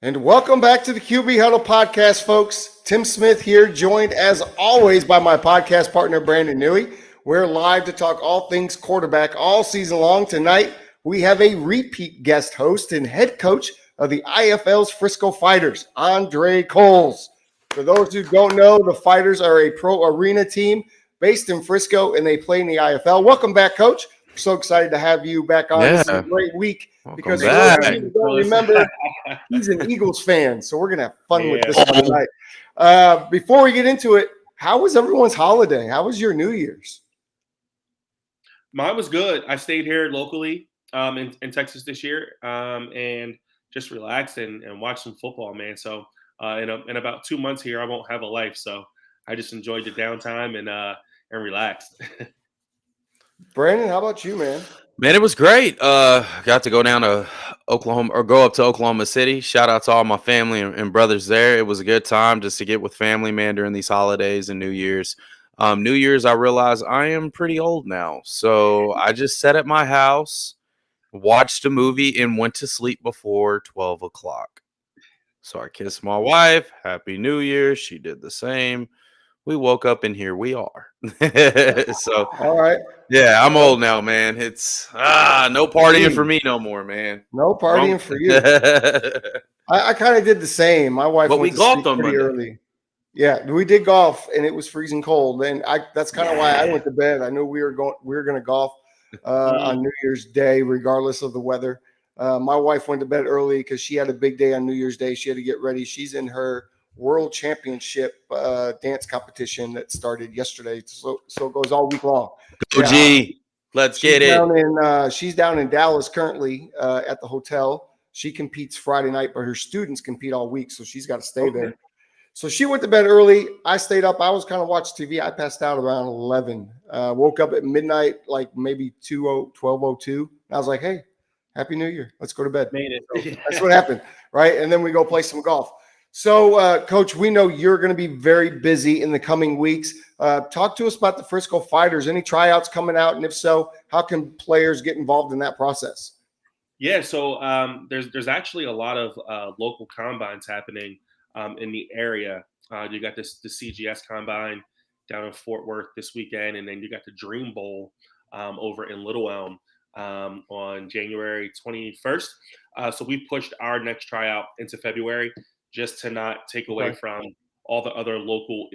And welcome back to the QB Huddle podcast, folks. Tim Smith here, joined as always by my podcast partner, Brandon Newey. We're live to talk all things quarterback all season long. Tonight, we have a repeat guest host and head coach of the IFL's Frisco Fighters, Andre Coles. For those who don't know, the Fighters are a pro arena team based in Frisco, and they play in the IFL. Welcome back, Coach. We're so excited to have you back on. This is a great week because for those of you who don't remember, he's an Eagles fan, so we're going to have fun with this one tonight. Before we get into it, how was everyone's holiday? How was your New Year's? Mine was good. I stayed here locally in Texas this year and just relaxed and watched some football, man. So in about 2 months here, I won't have a life. So I just enjoyed the downtime and relaxed. Brandon, how about you, man? Man, it was great. Got to go down to Oklahoma or go up to Oklahoma City. Shout out to all my family and brothers there. It was a good time just to get with family, man, during these holidays and New Year's. New Year's, I realized I am pretty old now. So I just sat at my house, watched a movie, and went to sleep before 12 o'clock. So I kissed my wife. Happy New Year. She did the same. We woke up and here we are. So, all right. Yeah, I'm old now, man. It's no partying for me no more, man. No partying for you. I kind of did the same. My wife went to sleep pretty early. Yeah, we did golf, and it was freezing cold, and that's kind of why I went to bed. I knew we were going to golf on New Year's Day, regardless of the weather. My wife went to bed early because she had a big day on New Year's Day. She had to get ready. She's in her World Championship dance competition that started yesterday, so it goes all week long. Let's get it. She's down in Dallas currently at the hotel. She competes Friday night, but her students compete all week, so she's got to stay there. So she went to bed early. I stayed up. I was kind of watching TV. I passed out around 11. Woke up at midnight, like maybe 12:02. I was like, hey, Happy New Year. Let's go to bed. So that's what happened, right? And then we go play some golf. So, Coach, we know you're going to be very busy in the coming weeks. Talk to us about the Frisco Fighters. Any tryouts coming out? And if so, how can players get involved in that process? Yeah, so there's actually a lot of local combines happening in the area. You got the CGS Combine down in Fort Worth this weekend, and then you got the Dream Bowl over in Little Elm on January 21st. So we pushed our next tryout into February, just to not take away from all the other local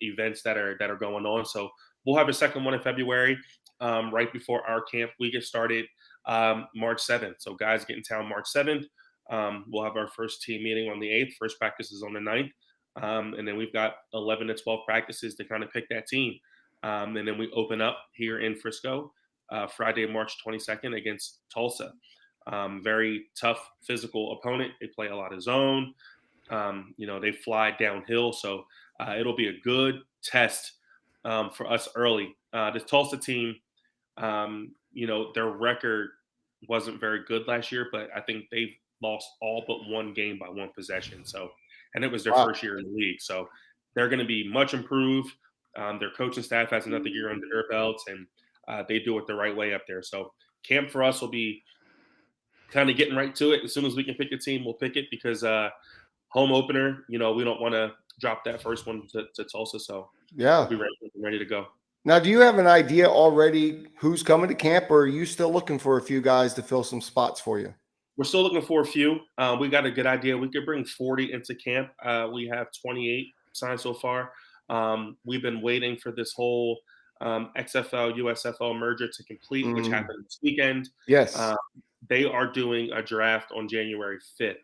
events that are going on. So we'll have a second one in February, right before our camp. We get started March 7th. So guys get in town March 7th. We'll have our first team meeting on the 8th. First practice is on the 9th. And then we've got 11 to 12 practices to kind of pick that team. And then we open up here in Frisco Friday, March 22nd against Tulsa. Very tough physical opponent. They play a lot of zone. They fly downhill, so it'll be a good test for us early. This Tulsa team, their record wasn't very good last year, but I think they've lost all but one game by one possession. So, and it was their first year in the league, so they're going to be much improved. Their coaching staff has another year under their belts, and they do it the right way up there. So, camp for us will be kind of getting right to it. As soon as we can pick a team, we'll pick it because home opener, we don't want to drop that first one to Tulsa. So we'll be ready to go. Now, do you have an idea already who's coming to camp, or are you still looking for a few guys to fill some spots for you? We're still looking for a few. We got a good idea. We could bring 40 into camp. We have 28 signed so far. We've been waiting for this whole XFL, USFL merger to complete, which happened this weekend. Yes. They are doing a draft on January 5th.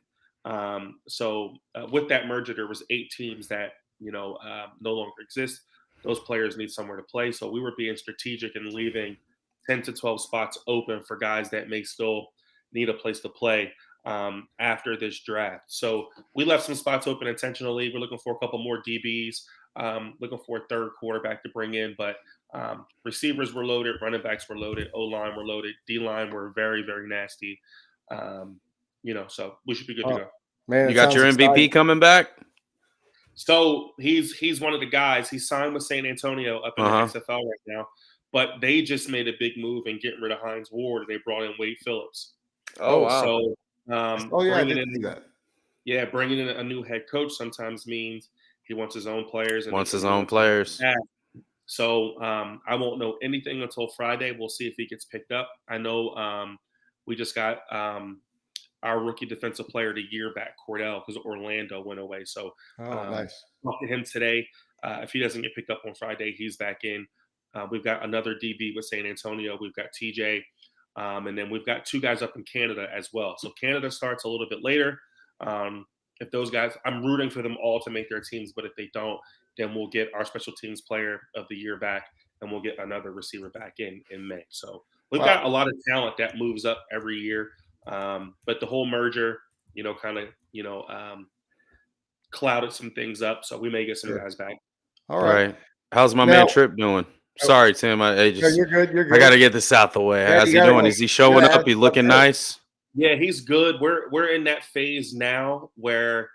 So with that merger, there was 8 teams that, no longer exist. Those players need somewhere to play. So we were being strategic and leaving 10 to 12 spots open for guys that may still need a place to play after this draft. So we left some spots open intentionally. We're looking for a couple more DBs, looking for a third quarterback to bring in, but receivers were loaded, running backs were loaded, O-line were loaded, D-line were very, very nasty. So we should be good to go. Man, you got your MVP exciting. Coming back? So he's one of the guys. He signed with San Antonio up in the XFL right now, but they just made a big move in getting rid of Hines Ward. They brought in Wade Phillips. Oh, wow. So I didn't see that. Yeah, bringing in a new head coach sometimes means he wants his own players. And Wants his own players. Yeah. So I won't know anything until Friday. We'll see if he gets picked up. I know we just got our rookie defensive player of the year back, Cordell, because Orlando went away. So Nice. talk to him today. If he doesn't get picked up on Friday, he's back in. We've got another DB with San Antonio. We've got TJ. And then we've got 2 guys up in Canada as well. So Canada starts a little bit later. If those guys, I'm rooting for them all to make their teams, but if they don't, then we'll get our special teams player of the year back, and we'll get another receiver back in May. So we've got a lot of talent that moves up every year. But the whole merger, kind of, clouded some things up. So we may get some guys back. All right. How's my man Trip doing? Sorry, Tim. You're good. You're good. I got to get this out the way. Yeah, How's he doing? Is he showing up? He looking nice? Yeah, he's good. We're in that phase now where,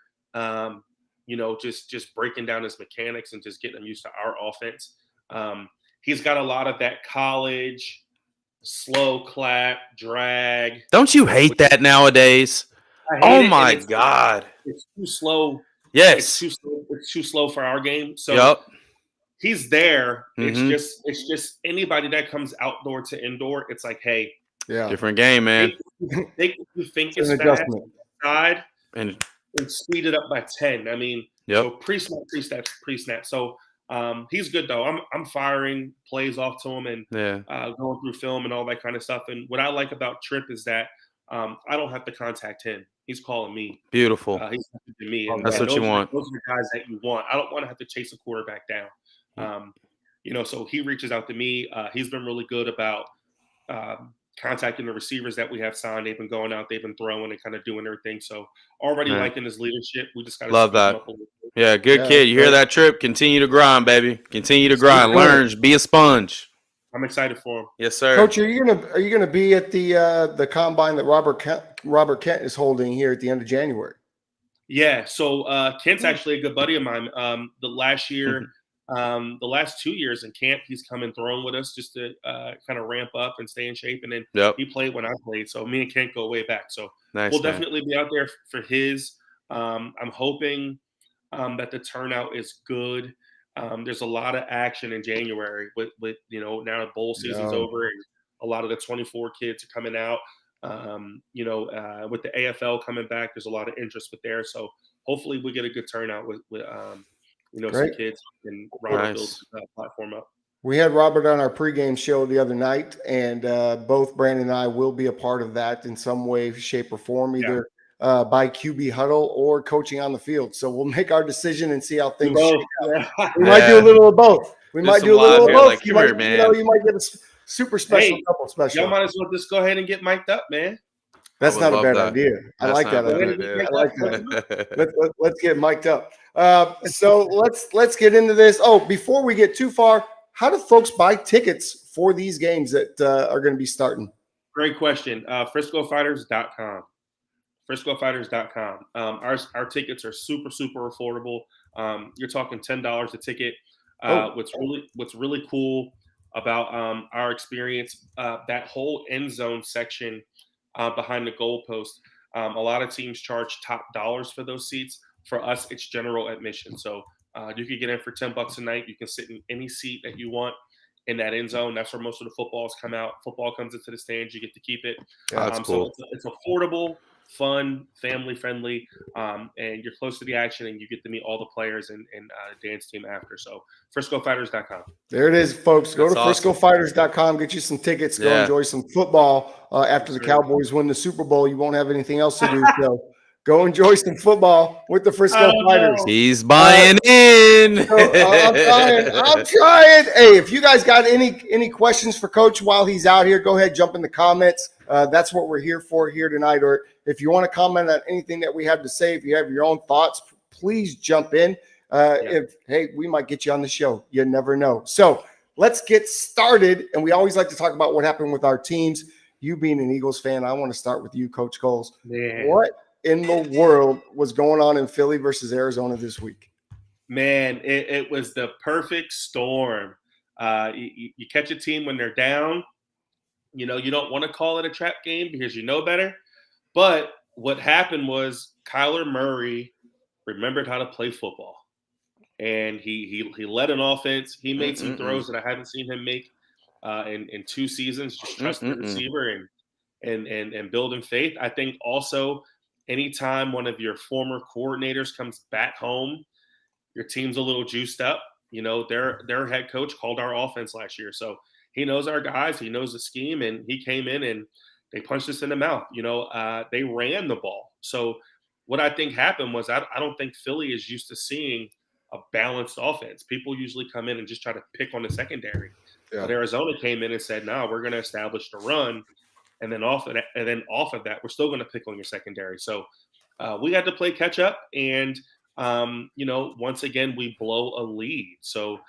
just breaking down his mechanics and just getting him used to our offense. He's got a lot of that college slow clap drag. Don't you hate that nowadays? Oh my God! It's too slow. Yes, it's too slow for our game. So he's there. Mm-hmm. It's just anybody that comes outdoor to indoor. It's like, hey, different game, man. You think it's fast side and speed it up by 10. I mean, so pre-snap. So he's good though. I'm firing plays off to him and going through film and all that kind of stuff. And what I like about Trip is that I don't have to contact him. He's calling me. Beautiful. He's messaging me. And that's what you want. Those are the guys that you want. I don't want to have to chase a quarterback down. So he reaches out to me. He's been really good about contacting the receivers that we have signed. They've been going out, they've been throwing and kind of doing their thing. So already liking his leadership. We just got to love that. Yeah, good kid. You hear that, Trip? Continue to grind, baby. Continue to grind. Learn. Be a sponge. I'm excited for him. Yes, sir. Coach, are you gonna be at the combine that Robert Kent is holding here at the end of January? Yeah. So Kent's actually a good buddy of mine. The last 2 years in camp, he's come and thrown with us just to kind of ramp up and stay in shape. And then he played when I played. So me and Kent go way back. So we'll definitely be out there for his. I'm hoping that the turnout is good. There's a lot of action in January with now the bowl season's over and a lot of the 24 kids are coming out. With the AFL coming back, there's a lot of interest with there. So hopefully we get a good turnout with some kids and Robert builds the platform up. We had Robert on our pregame show the other night, and both Brandon and I will be a part of that in some way, shape, or form, either by QB Huddle or coaching on the field. So we'll make our decision and see how things shake out. We might do a little of both. You might get a super special, couple special. Y'all might as well just go ahead and get mic'd up, man. That's not a bad idea. I like that idea. I like that. Let's get mic'd up. So let's get into this. Oh, before we get too far, how do folks buy tickets for these games that are going to be starting? Great question. FriscoFighters.com. FriscoFighters.com. Our tickets are super, super affordable. You're talking $10 a ticket. What's really cool about our experience, that whole end zone section behind the goalpost, a lot of teams charge top dollars for those seats. For us, it's general admission. So you can get in for $10 a night. You can sit in any seat that you want in that end zone. That's where most of the footballs come out. Football comes into the stands. You get to keep it. That's cool. So it's affordable, fun, family friendly, and you're close to the action, and you get to meet all the players and dance team after. So FriscoFighters.com. There it is, folks. Go to FriscoFighters.com. Get you some tickets. Go enjoy some football after the Cowboys win the Super Bowl. You won't have anything else to do. So go enjoy some football with the Frisco Fighters. He's buying in. I'm trying. Hey, if you guys got any questions for Coach while he's out here, go ahead, jump in the comments. That's what we're here for here tonight. Or if you want to comment on anything that we have to say, if you have your own thoughts, please jump in. We might get you on the show. You never know. So let's get started. And we always like to talk about what happened with our teams. You being an Eagles fan, I want to start with you, Coach Coles. Man. What in the world was going on in Philly versus Arizona this week? Man, it was the perfect storm. You catch a team when they're down. You don't want to call it a trap game because you know better. But what happened was Kyler Murray remembered how to play football, and he led an offense. He made some throws that I haven't seen him make in 2 seasons. Just trusting the receiver and building faith. I think also anytime one of your former coordinators comes back home, your team's a little juiced up. You know, their head coach called our offense last year, so he knows our guys. He knows the scheme, and he came in and they punched us in the mouth. You know, they ran the ball. So what I think happened was I don't think Philly is used to seeing a balanced offense. People usually come in and just try to pick on the secondary. Yeah. But Arizona came in and said, "No, we're going to establish the run, and then off of that, we're still going to pick on your secondary." So we had to play catch up, and you know, once again, we blow a lead. So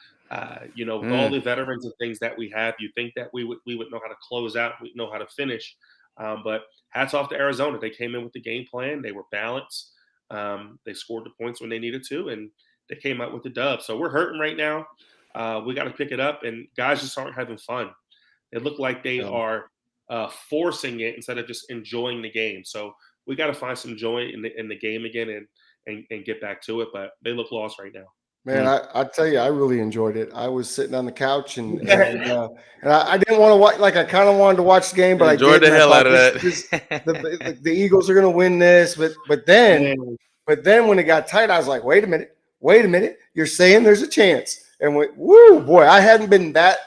you know, with all the veterans and things that we have, you think that we would know how to close out, we know how to finish. But hats off to Arizona. They came in with the game plan. They were balanced. They scored the points when they needed to, and they came out with the dub. So we're hurting right now. We got to pick it up, and guys just aren't having fun. It looked like they are forcing it instead of just enjoying the game. So we got to find some joy in the game again and get back to it. But they look lost right now. Man, I tell you, I really enjoyed it. I was sitting on the couch and I didn't want to watch. Like I kind of wanted to watch the game, but enjoyed I did. the hell out of that. The Eagles are going to win this, but then when it got tight, I was like, wait a minute. You're saying there's a chance, and woo, boy, I hadn't been that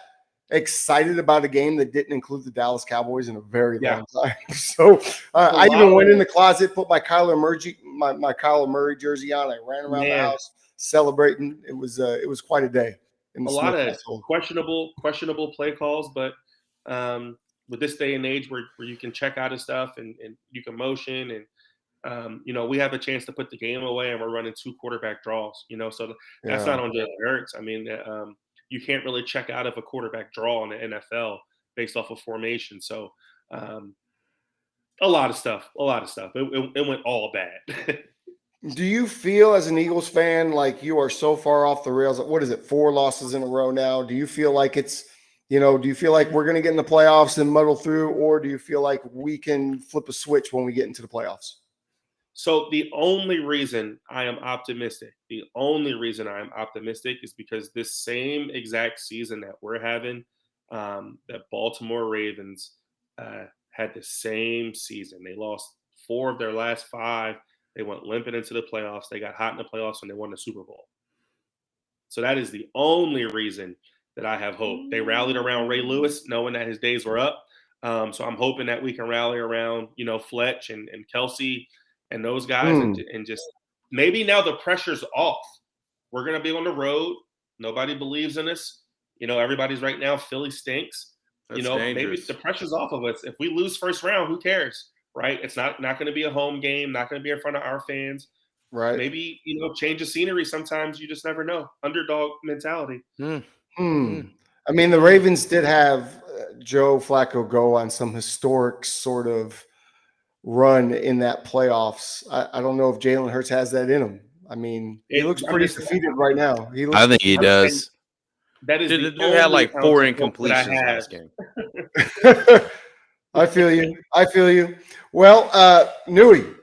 excited about a game that didn't include the Dallas Cowboys in a very long time. So I even went in the closet, put my Kyler Murray jersey on. I ran around the house celebrating. It was quite a day. A lot of questionable play calls, but with this day and age where you can check out of stuff and you can motion and you know, we have a chance to put the game away and we're running 2 quarterback draws, you know, so that's not on Jalen Hurts. I mean, you can't really check out of a quarterback draw in the NFL based off of formation. So a lot of stuff. It went all bad. Do you feel as an Eagles fan like you are so far off the rails? What is it, 4 losses in a row now? Do you feel like it's, you know, do you feel like we're going to get in the playoffs and muddle through, or do you feel like we can flip a switch when we get into the playoffs? So the only reason I am optimistic is because this same exact season that we're having, that Baltimore Ravens had the same season. They lost 4 of their last 5. They went limping into the playoffs. They got hot in the playoffs and they won the Super Bowl. So that is the only reason that I have hope. They rallied around Ray Lewis, knowing that his days were up. So I'm hoping that we can rally around, you know, Fletch and Kelsey and those guys and just maybe now the pressure's off. We're going to be on the road. Nobody believes in us. You know, everybody's right now, Philly stinks. That's dangerous. Maybe the pressure's off of us. If we lose first round, who cares? Right? It's not going to be a home game, not going to be in front of our fans. Right. Maybe, you know, change of scenery. Sometimes you just never know. Underdog mentality. I mean, the Ravens did have Joe Flacco go on some historic sort of run in that playoffs. I don't know if Jalen Hurts has that in him. I mean, he looks pretty defeated right now. I think he does. That is the dude had like 4 incompletions last game. I feel you. Well, Newey,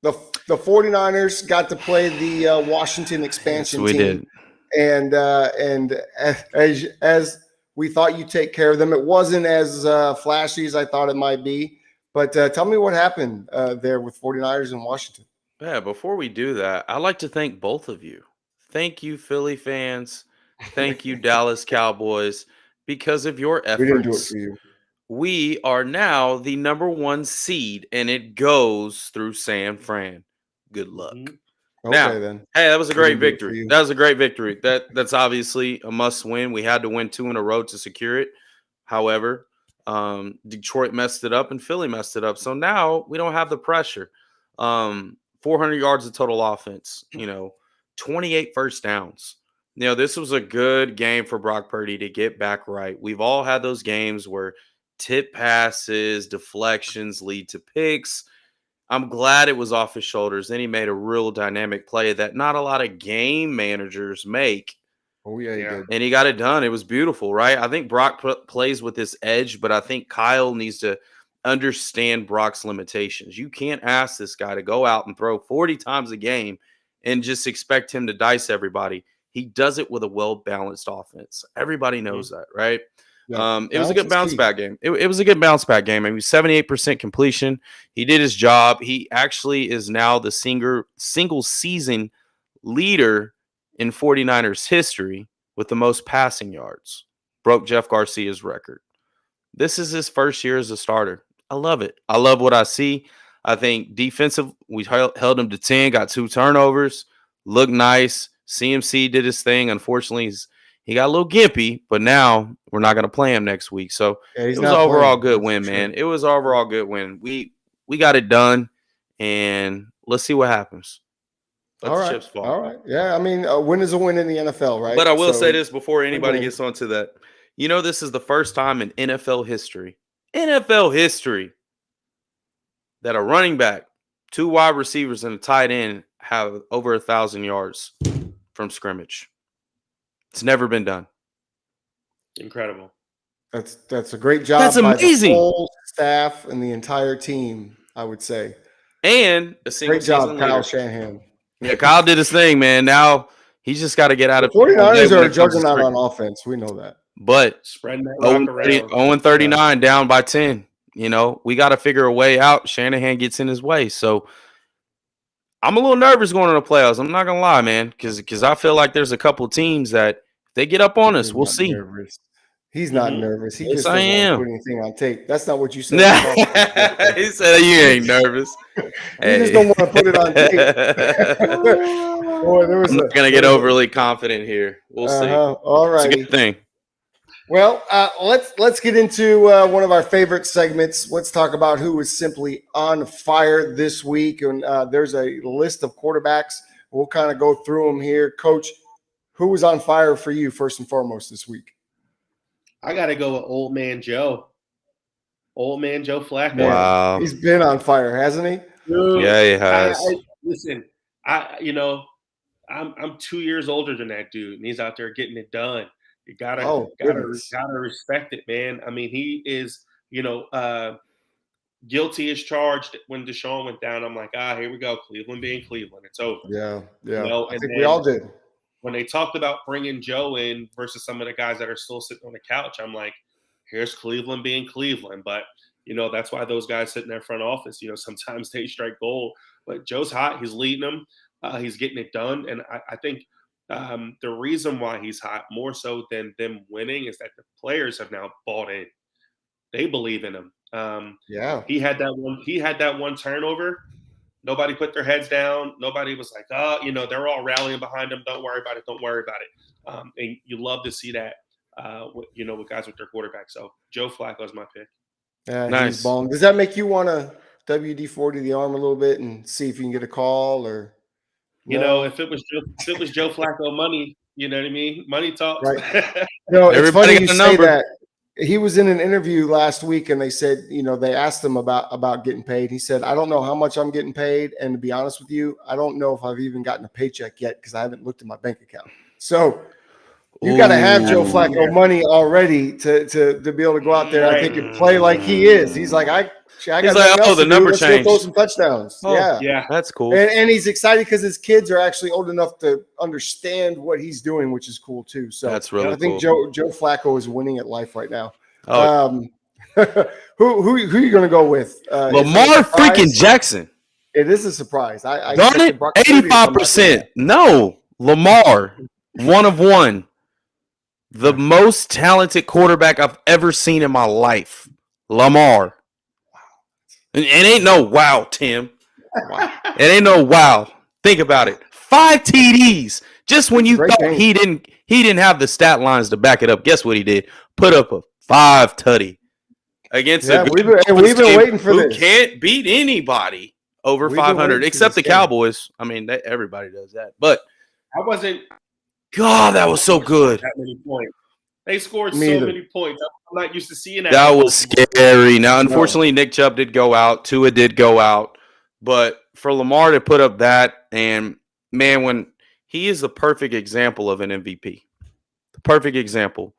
the 49ers got to play the Washington expansion team. Did. And as we thought you'd take care of them, it wasn't as flashy as I thought it might be. But tell me what happened there with 49ers in Washington. Yeah, before we do that, I'd like to thank both of you. Thank you, Philly fans. Thank you, Dallas Cowboys. Because of your efforts, we didn't do it for you. We are now the #1 seed, and it goes through San Fran. Good luck. Okay, now, then. Hey, that was a great victory. That's obviously a must win. We had to win 2 in a row to secure it. However, Detroit messed it up and Philly messed it up. So now we don't have the pressure. 400 yards of total offense, 28 first downs. This was a good game for Brock Purdy to get back right. We've all had those games where tip passes, deflections lead to picks. I'm glad it was off his shoulders. Then he made a real dynamic play that not a lot of game managers make. Oh, yeah, he did. And he got it done. It was beautiful, right? I think Brock plays with this edge, but I think Kyle needs to understand Brock's limitations. You can't ask this guy to go out and throw 40 times a game and just expect him to dice everybody. He does it with a well-balanced offense. Everybody knows that, right? Yeah. It was a good bounce back game. It was a good bounce back game. I mean, 78% completion. He did his job. He actually is now the single season leader in 49ers history with the most passing yards. Broke Jeff Garcia's record. This is his first year as a starter. I love it. I love what I see. I think defensive, we held him to 10, got 2 turnovers, looked nice. CMC did his thing. Unfortunately, he got a little gimpy, but now we're not going to play him next week. So it was overall good win, man. It was overall good win. We got it done, and let's see what happens. All right. Yeah, I mean, a win is a win in the NFL, right? But I will say this before anybody gets onto that. You know, this is the first time in NFL history, that a running back, 2 wide receivers, and a tight end have over 1,000 yards from scrimmage. It's never been done. Incredible. That's a great job. That's amazing. By the whole staff and the entire team, I would say. And a single great job, season Kyle leader. Shanahan. Yeah, Kyle did his thing, man. Now he's just got to get out of. 49ers are a juggernaut on offense. We know that. But spreading that rock around. 0-39 down by 10. You know, we got to figure a way out. Shanahan gets in his way. So I'm a little nervous going to the playoffs. I'm not going to lie, man, because I feel like there's a couple teams that if they get up on us, we'll see. Nervous. He's not nervous. He yes, just doesn't want to put anything on tape. That's not what you said. He said you ain't nervous. He just don't want to put it on tape. Boy, I'm not going to get overly confident here. We'll see. All right. It's a good thing. Well, let's get into one of our favorite segments. Let's talk about who was simply on fire this week. And there's a list of quarterbacks. We'll kind of go through them here. Coach, who was on fire for you first and foremost this week? I got to go with Old Man Joe. Old Man Joe Flacco. Wow. He's been on fire, hasn't he? Dude, yeah, he has. Listen, I'm 2 years older than that dude, and he's out there getting it done. You gotta respect it, man. I mean, he is, guilty as charged. When Deshaun went down, I'm like, here we go, Cleveland being Cleveland. It's over. Yeah. I think we all did. When they talked about bringing Joe in versus some of the guys that are still sitting on the couch, I'm like, here's Cleveland being Cleveland. But, that's why those guys sit in their front office, sometimes they strike gold. But Joe's hot. He's leading them. He's getting it done. And I think the reason why he's hot more so than them winning is that the players have now bought in. They believe in him. He had that one turnover. Nobody put their heads down. Nobody was like, they're all rallying behind him. Don't worry about it. And you love to see that, with guys with their quarterback. So Joe Flacco's my pick. Yeah, nice. He's balling. Does that make you want to WD-40 the arm a little bit and see if you can get a call or? If it was Joe Flacco money, you know what I mean? Money talks. Right. It's funny you say that. He was in an interview last week and they said, they asked him about getting paid. He said, I don't know how much I'm getting paid. And to be honest with you, I don't know if I've even gotten a paycheck yet because I haven't looked at my bank account. So you got to have Joe Flacco money already to be able to go out there, I think, and play like he is. He's like, I got the number change. Throw some touchdowns. Yeah, that's cool. And he's excited because his kids are actually old enough to understand what he's doing, which is cool too. So that's really I think cool. Joe Flacco is winning at life right now. Who are you going to go with? Lamar freaking Jackson. It is a surprise. Darn it, 85%. No, Lamar, 1 of 1. The most talented quarterback I've ever seen in my life. Lamar. And it ain't no wow, Tim. Wow. It ain't no wow. Think about it. 5 TDs. Just when you thought he didn't have the stat lines to back it up. Guess what he did? Put up a 5 tutty against we've been waiting for this. Who can't beat anybody over 500 except the Cowboys. I mean, everybody does that. But I wasn't. God, that was so good. That many points. They scored so many points. I'm not used to seeing that. That was scary. Now, unfortunately, Nick Chubb did go out. Tua did go out. But for Lamar to put up that, and man, when he is the perfect example of an MVP. The perfect example.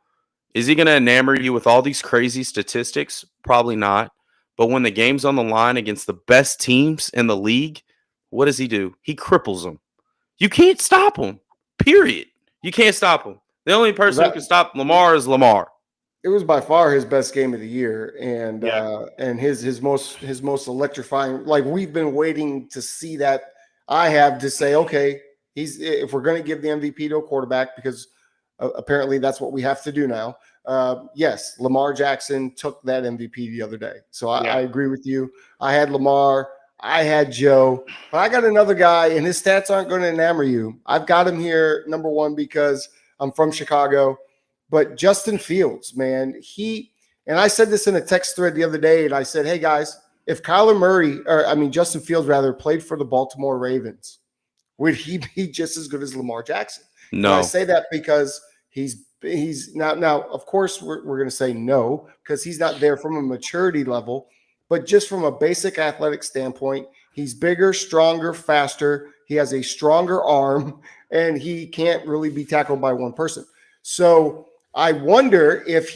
Is he going to enamor you with all these crazy statistics? Probably not. But when the game's on the line against the best teams in the league, what does he do? He cripples them. You can't stop him. Period. You can't stop him. The only person who can stop Lamar is Lamar. It was by far his best game of the year, and Yeah. and his most electrifying. Like, we've been waiting to see that. I have to say, okay, if we're going to give the MVP to a quarterback, because apparently that's what we have to do now. Yes, Lamar Jackson took that MVP the other day, so I agree with you. I had Lamar, I had Joe, but I got another guy, and his stats aren't going to enamor you. I've got him here number one because I'm from Chicago. But Justin Fields, man, and I said this in a text thread the other day, and I said, hey, guys, if Justin Fields rather played for the Baltimore Ravens, would he be just as good as Lamar Jackson? No. And I say that because he's now, of course, we're going to say no, because he's not there from a maturity level, but just from a basic athletic standpoint, he's bigger, stronger, faster. He has a stronger arm, and he can't really be tackled by one person. So I wonder if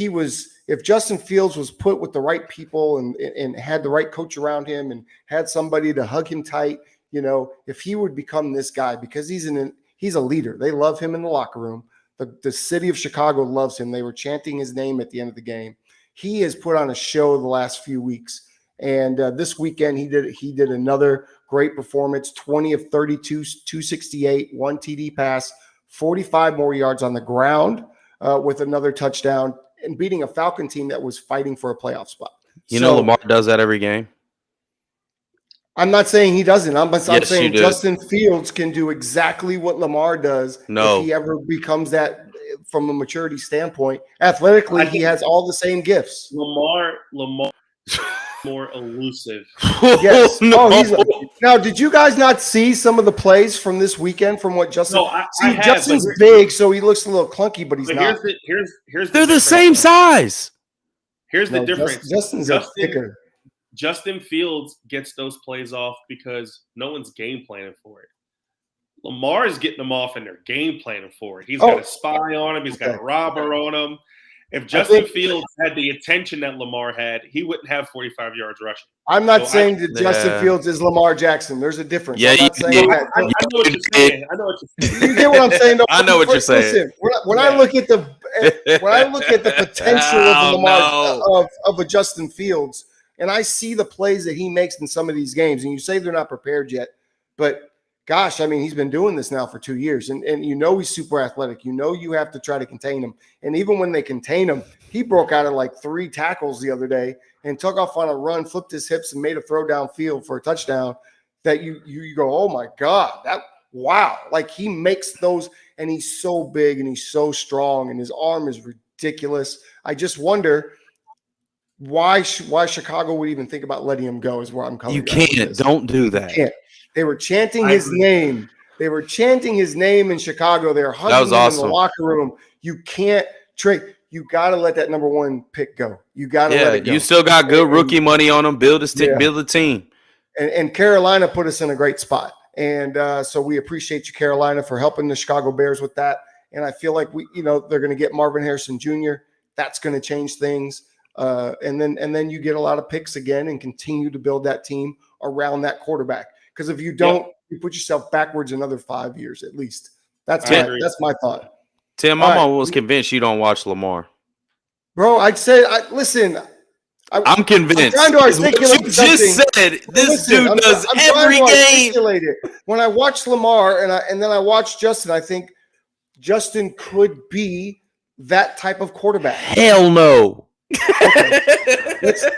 Justin Fields was put with the right people and had the right coach around him and had somebody to hug him tight, if he would become this guy, because he's a leader. They love him in the locker room. The city of Chicago loves him. They were chanting his name at the end of the game. He has put on a show the last few weeks. And this weekend, he did another great performance, 20 of 32, 268, 1 TD pass, 45 more yards on the ground with another touchdown, and beating a Falcon team that was fighting for a playoff spot. You know Lamar does that every game? I'm not saying he doesn't. I'm saying Justin Fields can do exactly what Lamar does if he ever becomes that from a maturity standpoint. Athletically, he has all the same gifts. Lamar more elusive. Yes. Now, did you guys not see some of the plays from this weekend from what Justin? No, Justin's big, so he looks a little clunky, but he's not. They're the same size. Here's the difference. Justin's thicker. Justin Fields gets those plays off because no one's game planning for it. Lamar is getting them off, and they're game planning for it. He's got a spy on him. He's got a robber on him. If Justin Fields had the attention that Lamar had, he wouldn't have 45 yards rushing. I'm not saying that Justin Fields is Lamar Jackson. There's a difference. Yeah, I'm not saying that. I know what you're saying. You get what I'm saying? Though? I know what you're saying. Listen, when I look at the potential of Lamar of a Justin Fields, and I see the plays that he makes in some of these games, and you say they're not prepared yet, but gosh, I mean, he's been doing this now for 2 years, and he's super athletic. You have to try to contain him. And even when they contain him, he broke out of like 3 tackles the other day and took off on a run, flipped his hips, and made a throw downfield for a touchdown that you go, oh my God, wow. Like, he makes those, and he's so big and he's so strong, and his arm is ridiculous. I just wonder why Chicago would even think about letting him go is where I'm coming from. You can't. Don't do that. You can't. They were chanting his name. They were chanting his name in Chicago. They were hugging him in the locker room. You can't trade. You got to let that number 1 pick go. You got to let it go. You still got good rookie money on him. Build a team. And Carolina put us in a great spot. And so we appreciate you, Carolina, for helping the Chicago Bears with that. And I feel like they're going to get Marvin Harrison Jr. That's going to change things. And then you get a lot of picks again and continue to build that team around that quarterback. Because if you don't, you put yourself backwards another 5 years at least. That's my thought. Tim, I'm almost convinced you don't watch Lamar. Bro, listen. I'm convinced. I'm trying to articulate what you just said. This dude does every game. When I watch Lamar and then I watch Justin, I think Justin could be that type of quarterback. Hell no. Okay.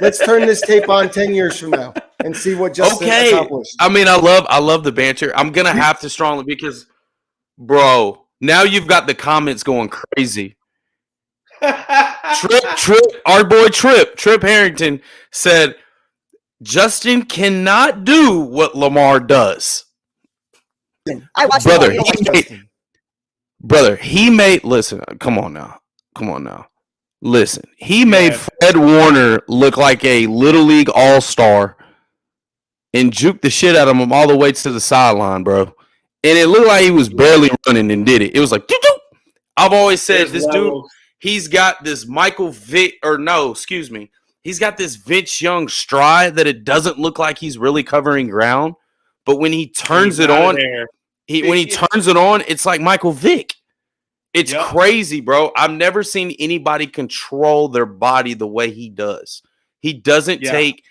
Let's turn this tape on 10 years from now and see what Justin accomplished. I mean, I love the banter. I'm gonna have to strongly because, bro, now you've got the comments going crazy. Our boy Trip Harrington said Justin cannot do what Lamar does. Brother, he made. Listen, come on now. Listen, he made Fred Warner look like a Little League All-Star and juked the shit out of him all the way to the sideline, bro. And it looked like he was barely running and did it. It was like, doo-doo. I've always said this dude, he's got this He's got this Vince Young stride that it doesn't look like he's really covering ground. But when he turns it on, when he turns it on, it's like Michael Vick. It's crazy, bro. I've never seen anybody control their body the way he does. He doesn't take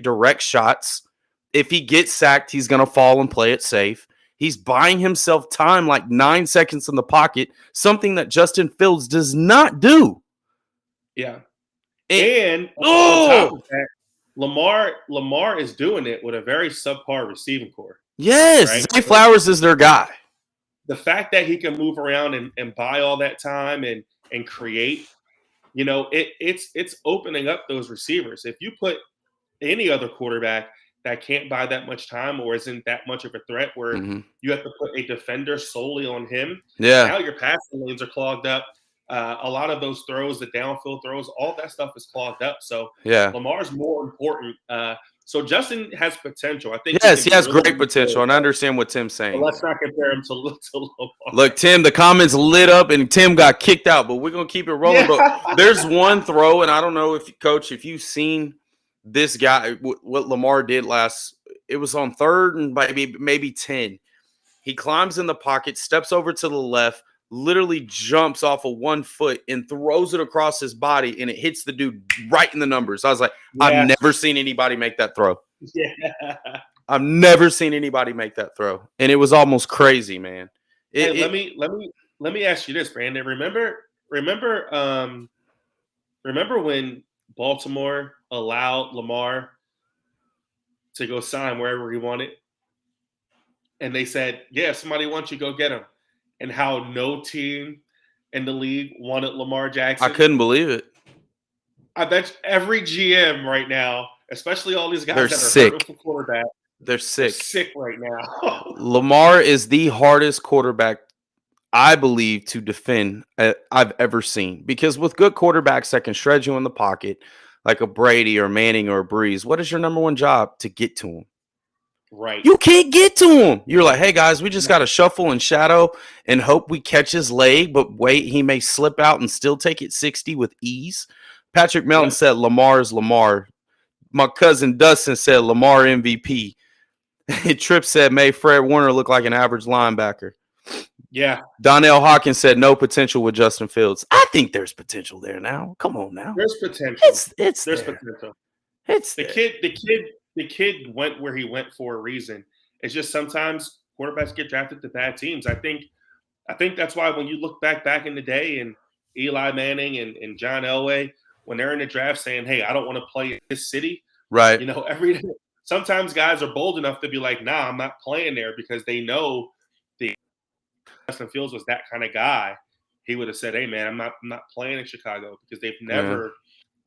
direct shots. If he gets sacked, he's going to fall and play it safe. He's buying himself time like 9 seconds in the pocket, something that Justin Fields does not do. Yeah. And on top of that, Lamar is doing it with a very subpar receiving core. Yes, right? Zay Flowers is their guy. The fact that he can move around and buy all that time and create, it's opening up those receivers. If you put any other quarterback that can't buy that much time or isn't that much of a threat where you have to put a defender solely on him, now your passing lanes are clogged up. A lot of those throws, the downfield throws, all that stuff is clogged up. So Lamar's more important. So Justin has potential. I think. Yes, he has great potential, and I understand what Tim's saying. But let's not compare him to Lamar. Look, Tim, the comments lit up, and Tim got kicked out, but we're gonna keep it rolling. But there's one throw, and I don't know if you've seen this guy, what Lamar did last. It was on 3rd and maybe 10. He climbs in the pocket, steps over to the left. Literally jumps off of 1 foot and throws it across his body, and it hits the dude right in the numbers. I was like, I've never seen anybody make that throw. Yeah. I've never seen anybody make that throw, and it was almost crazy, man. Let me ask you this, Brandon. Remember when Baltimore allowed Lamar to go sign wherever he wanted, and they said, "Yeah, somebody wants you, go get him." And how no team in the league wanted Lamar Jackson. I couldn't believe it. I bet every GM right now, especially all these guys that are sick for quarterback, they're sick. They're sick right now. Lamar is the hardest quarterback, I believe, to defend I've ever seen. Because with good quarterbacks that can shred you in the pocket, like a Brady or Manning or a Breeze, what is your number one job? To get to him. Right. You can't get to him. You're like, hey, guys, we just got to shuffle and shadow and hope we catch his leg. But wait, he may slip out and still take it 60 with ease. Patrick Melton said Lamar is Lamar. My cousin Dustin said Lamar MVP. Tripp said, may Fred Warner look like an average linebacker. Yeah. Donnell Hawkins said no potential with Justin Fields. I think there's potential there now. Come on now. There's potential. There's potential. It's the kid went where he went for a reason. It's just sometimes quarterbacks get drafted to bad teams. I think that's why when you look back in the day and Eli Manning and John Elway, when they're in the draft saying, hey, I don't want to play in this city. Right. Sometimes guys are bold enough to be like, nah, I'm not playing there because they know Justin Fields was that kind of guy. He would have said, hey, man, I'm not playing in Chicago because they've never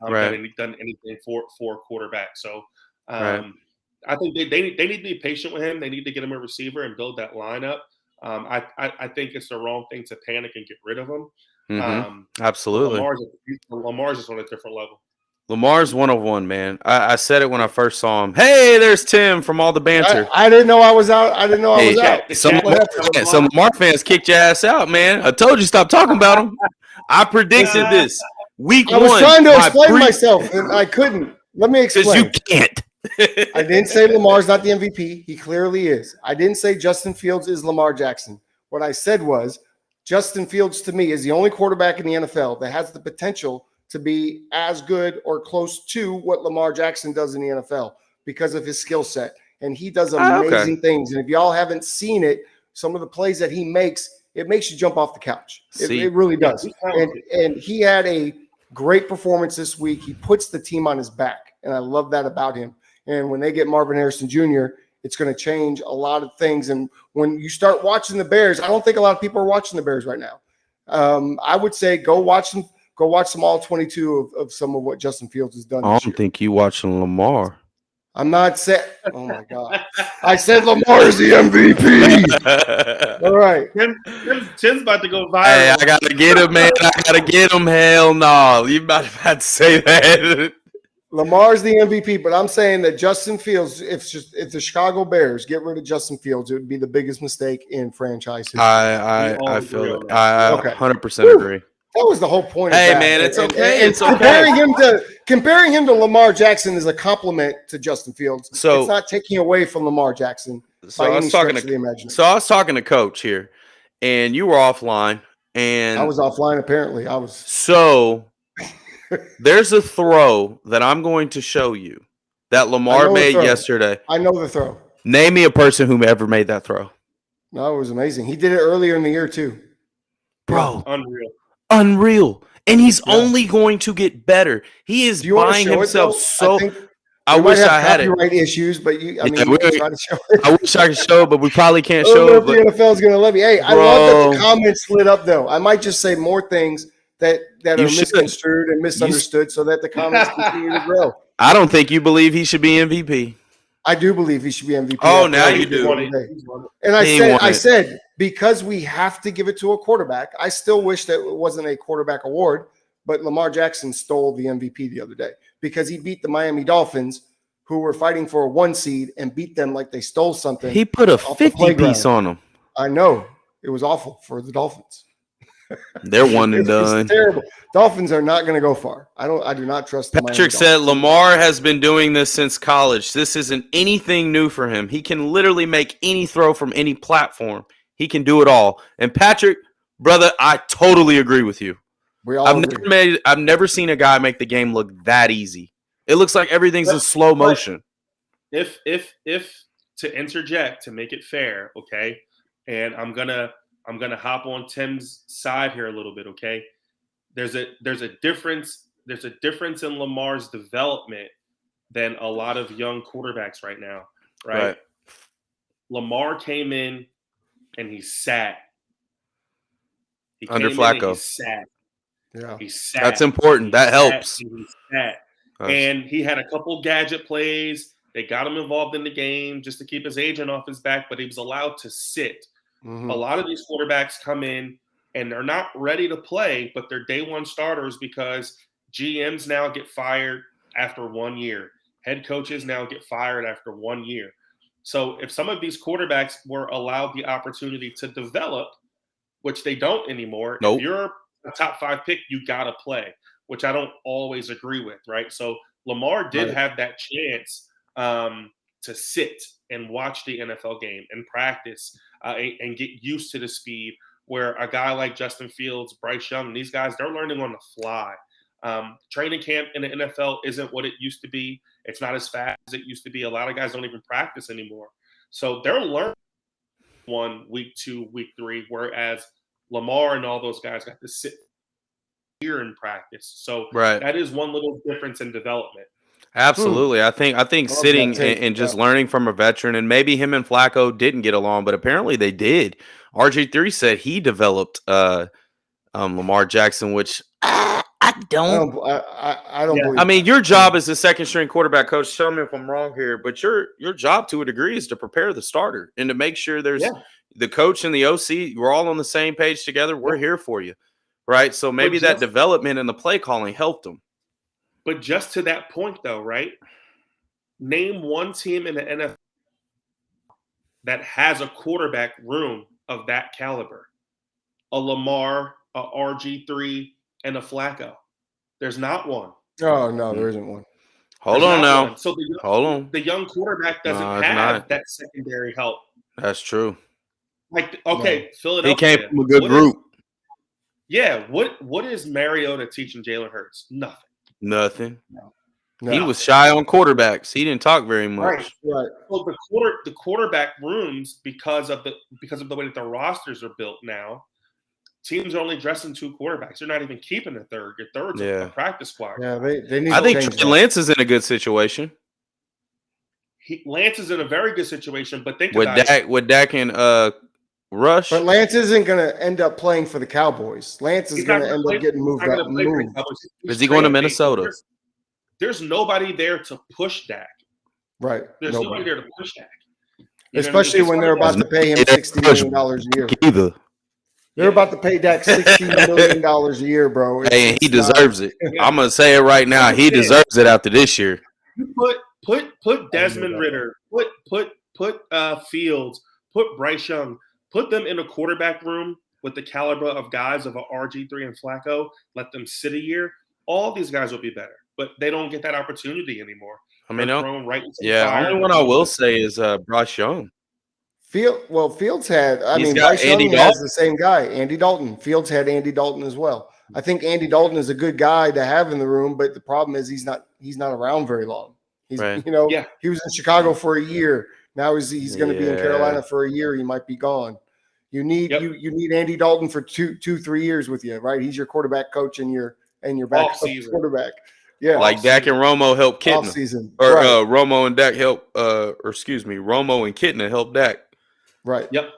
done anything for a quarterback. So I think they need to be patient with him. They need to get him a receiver and build that lineup. I think it's the wrong thing to panic and get rid of him. Absolutely. Lamar's just on a different level. Lamar's 101, man. I said it when I first saw him. Hey, there's Tim from all the banter. I didn't know I was out. I didn't know I was out. Some Lamar fans kicked your ass out, man. I told you stop talking about him. I predicted this week 1. I was trying to explain myself, and I couldn't. Let me explain. Because you can't. I didn't say Lamar's not the MVP. He clearly is. I didn't say Justin Fields is Lamar Jackson. What I said was Justin Fields, to me, is the only quarterback in the NFL that has the potential to be as good or close to what Lamar Jackson does in the NFL because of his skill set. And he does amazing things. And if y'all haven't seen it, some of the plays that he makes, it makes you jump off the couch. It really does. And he had a great performance this week. He puts the team on his back. And I love that about him. And when they get Marvin Harrison Jr., it's going to change a lot of things. And when you start watching the Bears, I don't think a lot of people are watching the Bears right now. I would say go watch them. Go watch some all 22 of some of what Justin Fields has done. I don't think you watching Lamar. I'm not saying. Oh my God! I said Lamar is the MVP. All right, Tim's about to go viral. Hey, I gotta get him, man. I gotta get him. Hell no, you about to say that. Lamar's the MVP, but I'm saying that Justin Fields, if the Chicago Bears get rid of Justin Fields, it would be the biggest mistake in franchise history. I feel it. I 100% agree. That was the whole point. Hey, of that. man, it's And okay. It's comparing him to Lamar Jackson is a compliment to Justin Fields. So it's not taking away from Lamar Jackson by any stretch of the imagination. So I was talking to Coach here, and you were offline, and I was offline. Apparently, I was. So there's a throw that I'm going to show you that Lamar made yesterday. I know the throw. Name me a person who ever made that throw. No, it was amazing. He did it earlier in the year too. Bro, unreal. And he's only going to get better. He is buying himself so. I wish I had it. Copyright issues, but you try to show it. I wish I could show it, but we probably can't show it. But the NFL is going to let me. Hey, I love that the comments lit up, though. I might just say more things that are misconstrued and misunderstood so that the comments continue to grow. I don't think you believe he should be MVP. I do believe he should be MVP. Oh, now you do. And I said, because we have to give it to a quarterback, I still wish that it wasn't a quarterback award, but Lamar Jackson stole the MVP the other day because he beat the Miami Dolphins, who were fighting for a 1 seed, and beat them like they stole something. He put a 50 piece on them. I know. It was awful for the Dolphins. They're one and done. It's terrible. Dolphins are not going to go far. I do not trust them. Patrick said Lamar has been doing this since college. This isn't anything new for him. He can literally make any throw from any platform. He can do it all. And Patrick, brother, I totally agree with you. I've never seen a guy make the game look that easy. It looks like everything's in slow motion. If to interject to make it fair, okay, and I'm gonna hop on Tim's side here a little bit, okay. There's a difference in Lamar's development than a lot of young quarterbacks right now, right? Lamar came in and he sat. He under Flacco. He sat. Yeah, he sat. That's important. That helps. He sat. And he had a couple gadget plays. They got him involved in the game just to keep his agent off his back, but he was allowed to sit. Mm-hmm. A lot of these quarterbacks come in and they're not ready to play, but they're day one starters because GMs now get fired after 1 year. Head coaches now get fired after 1 year. So if some of these quarterbacks were allowed the opportunity to develop, which they don't anymore, if you're a top 5 pick, you got to play, which I don't always agree with, right? So Lamar did have that chance to sit and watch the NFL game and practice and get used to the speed, where a guy like Justin Fields, Bryce Young, these guys, they're learning on the fly. Training camp in the NFL isn't what it used to be. It's not as fast as it used to be. A lot of guys don't even practice anymore. So they're learning 1, week 2, week 3, whereas Lamar and all those guys got to sit here in practice. So that is one little difference in development. Absolutely. I think sitting and just learning from a veteran, and maybe him and Flacco didn't get along, but apparently they did. RG3 said he developed Lamar Jackson, which I don't believe. I mean, your job as a second string quarterback coach, tell me if I'm wrong here, but your job to a degree is to prepare the starter and to make sure there's the coach and the OC, we're all on the same page together. We're here for you. Right. So maybe that development and the play calling helped them. But just to that point, though, right? Name one team in the NFL that has a quarterback room of that caliber. A Lamar, a RG3, and a Flacco. There's not one. Oh, no, there isn't one. Hold on now. One. So the young quarterback doesn't have that secondary help. That's true. Like, okay, Philadelphia. He came from a good group. What is Mariota teaching Jalen Hurts? Nothing. No. He was shy on quarterbacks. He didn't talk very much. Right. Well, the quarterback rooms, because of the way that the rosters are built now, teams are only dressing 2 quarterbacks. They're not even keeping a third. Your third's a practice squad. Yeah, they need. I think Lance is in a good situation. Lance is in a very good situation, but think with about Dak, with Dak and Rush. But Lance isn't going to end up playing for the Cowboys. Lance is going to end up getting moved up. Is he going to Minnesota? There's nobody there to push Dak. Right. There's nobody there to push Dak. Especially when they're about to pay him $60 million a year. Either. They're about to pay Dak $16 million a year, bro. Hey, he deserves it. I'm going to say it right now. He deserves it after this year. You put Desmond Ridder, put Fields, put Bryce Young, put them in a quarterback room with the caliber of guys of a RG3 and Flacco, let them sit a year, all these guys will be better. But they don't get that opportunity anymore. I mean, They're thrown right into the yeah. fire. Only one I will say is Bryce Young. Fields had. He's got Bryce Andy Young has the same guy, Andy Dalton. Fields had Andy Dalton as well. I think Andy Dalton is a good guy to have in the room, but the problem is he's not around very long. He's Right. Yeah. He was in Chicago for a year. Now he's going to be in Yeah. Carolina for a year. He might be gone. You need you need Andy Dalton for 2-3 years with you, right? He's your quarterback coach and your backup quarterback. Yeah, like Dak and Romo help Kitna, off season, or right. Romo and Dak help, Romo and Kitna help Dak. Right. Yep.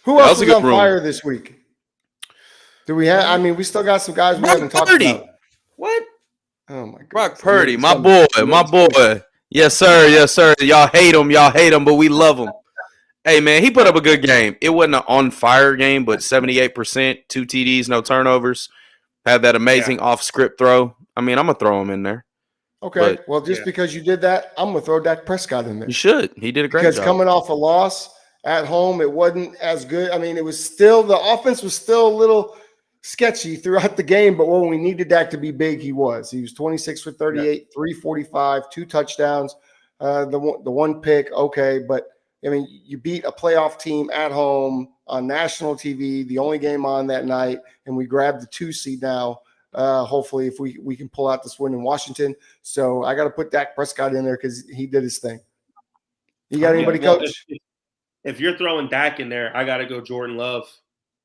Who else was on fire this week? Do we have? I mean, we still got some guys we haven't talked about. What? Oh my God. Brock Purdy, my boy. Yes, sir. Y'all hate him, but we love him. Hey, man, he put up a good game. It wasn't an on-fire game, but 78%, 2 TDs, no turnovers. Had that amazing off-script throw. I mean, I'm going to throw him in there. Okay. Well, just because you did that, I'm going to throw Dak Prescott in there. You should. He did a great job. Because coming off a loss at home, it wasn't as good. I mean, it was still – the offense was still a little sketchy throughout the game, but when we needed Dak to be big, he was. He was 26 for 38, 345, 2 touchdowns, the one pick, okay, but – I mean, you beat a playoff team at home on national TV, the only game on that night, and we grabbed the 2 seed now. Hopefully, if we can pull out this win in Washington. So I got to put Dak Prescott in there because he did his thing. You got anybody, Coach? If you're throwing Dak in there, I got to go Jordan Love.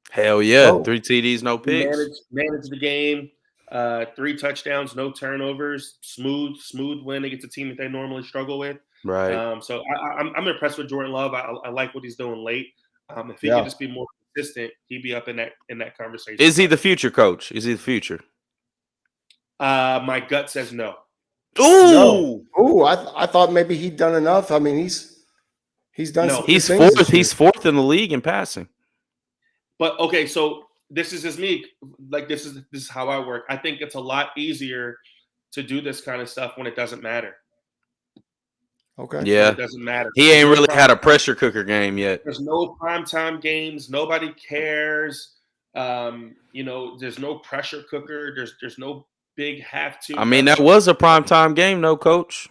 Hell yeah. 3 TDs, no picks. Manage the game. 3 touchdowns, no turnovers. Smooth win against a team that they normally struggle with. Right. So I'm impressed with Jordan Love. I like what he's doing late. If he could just be more consistent, he'd be up in that conversation. Is he the future, Coach? Is he the future? My gut says no. Ooh. No. I thought maybe he'd done enough. I mean, he's done. No. He's fourth. He's fourth in the league in passing. But okay, so this is just me. Like this is how I work. I think it's a lot easier to do this kind of stuff when it doesn't matter. Okay. Yeah. It doesn't matter. He ain't really had a pressure cooker game yet. There's no primetime games. Nobody cares. There's no pressure cooker. There's no big have to. I mean, that was a primetime game, though, Coach.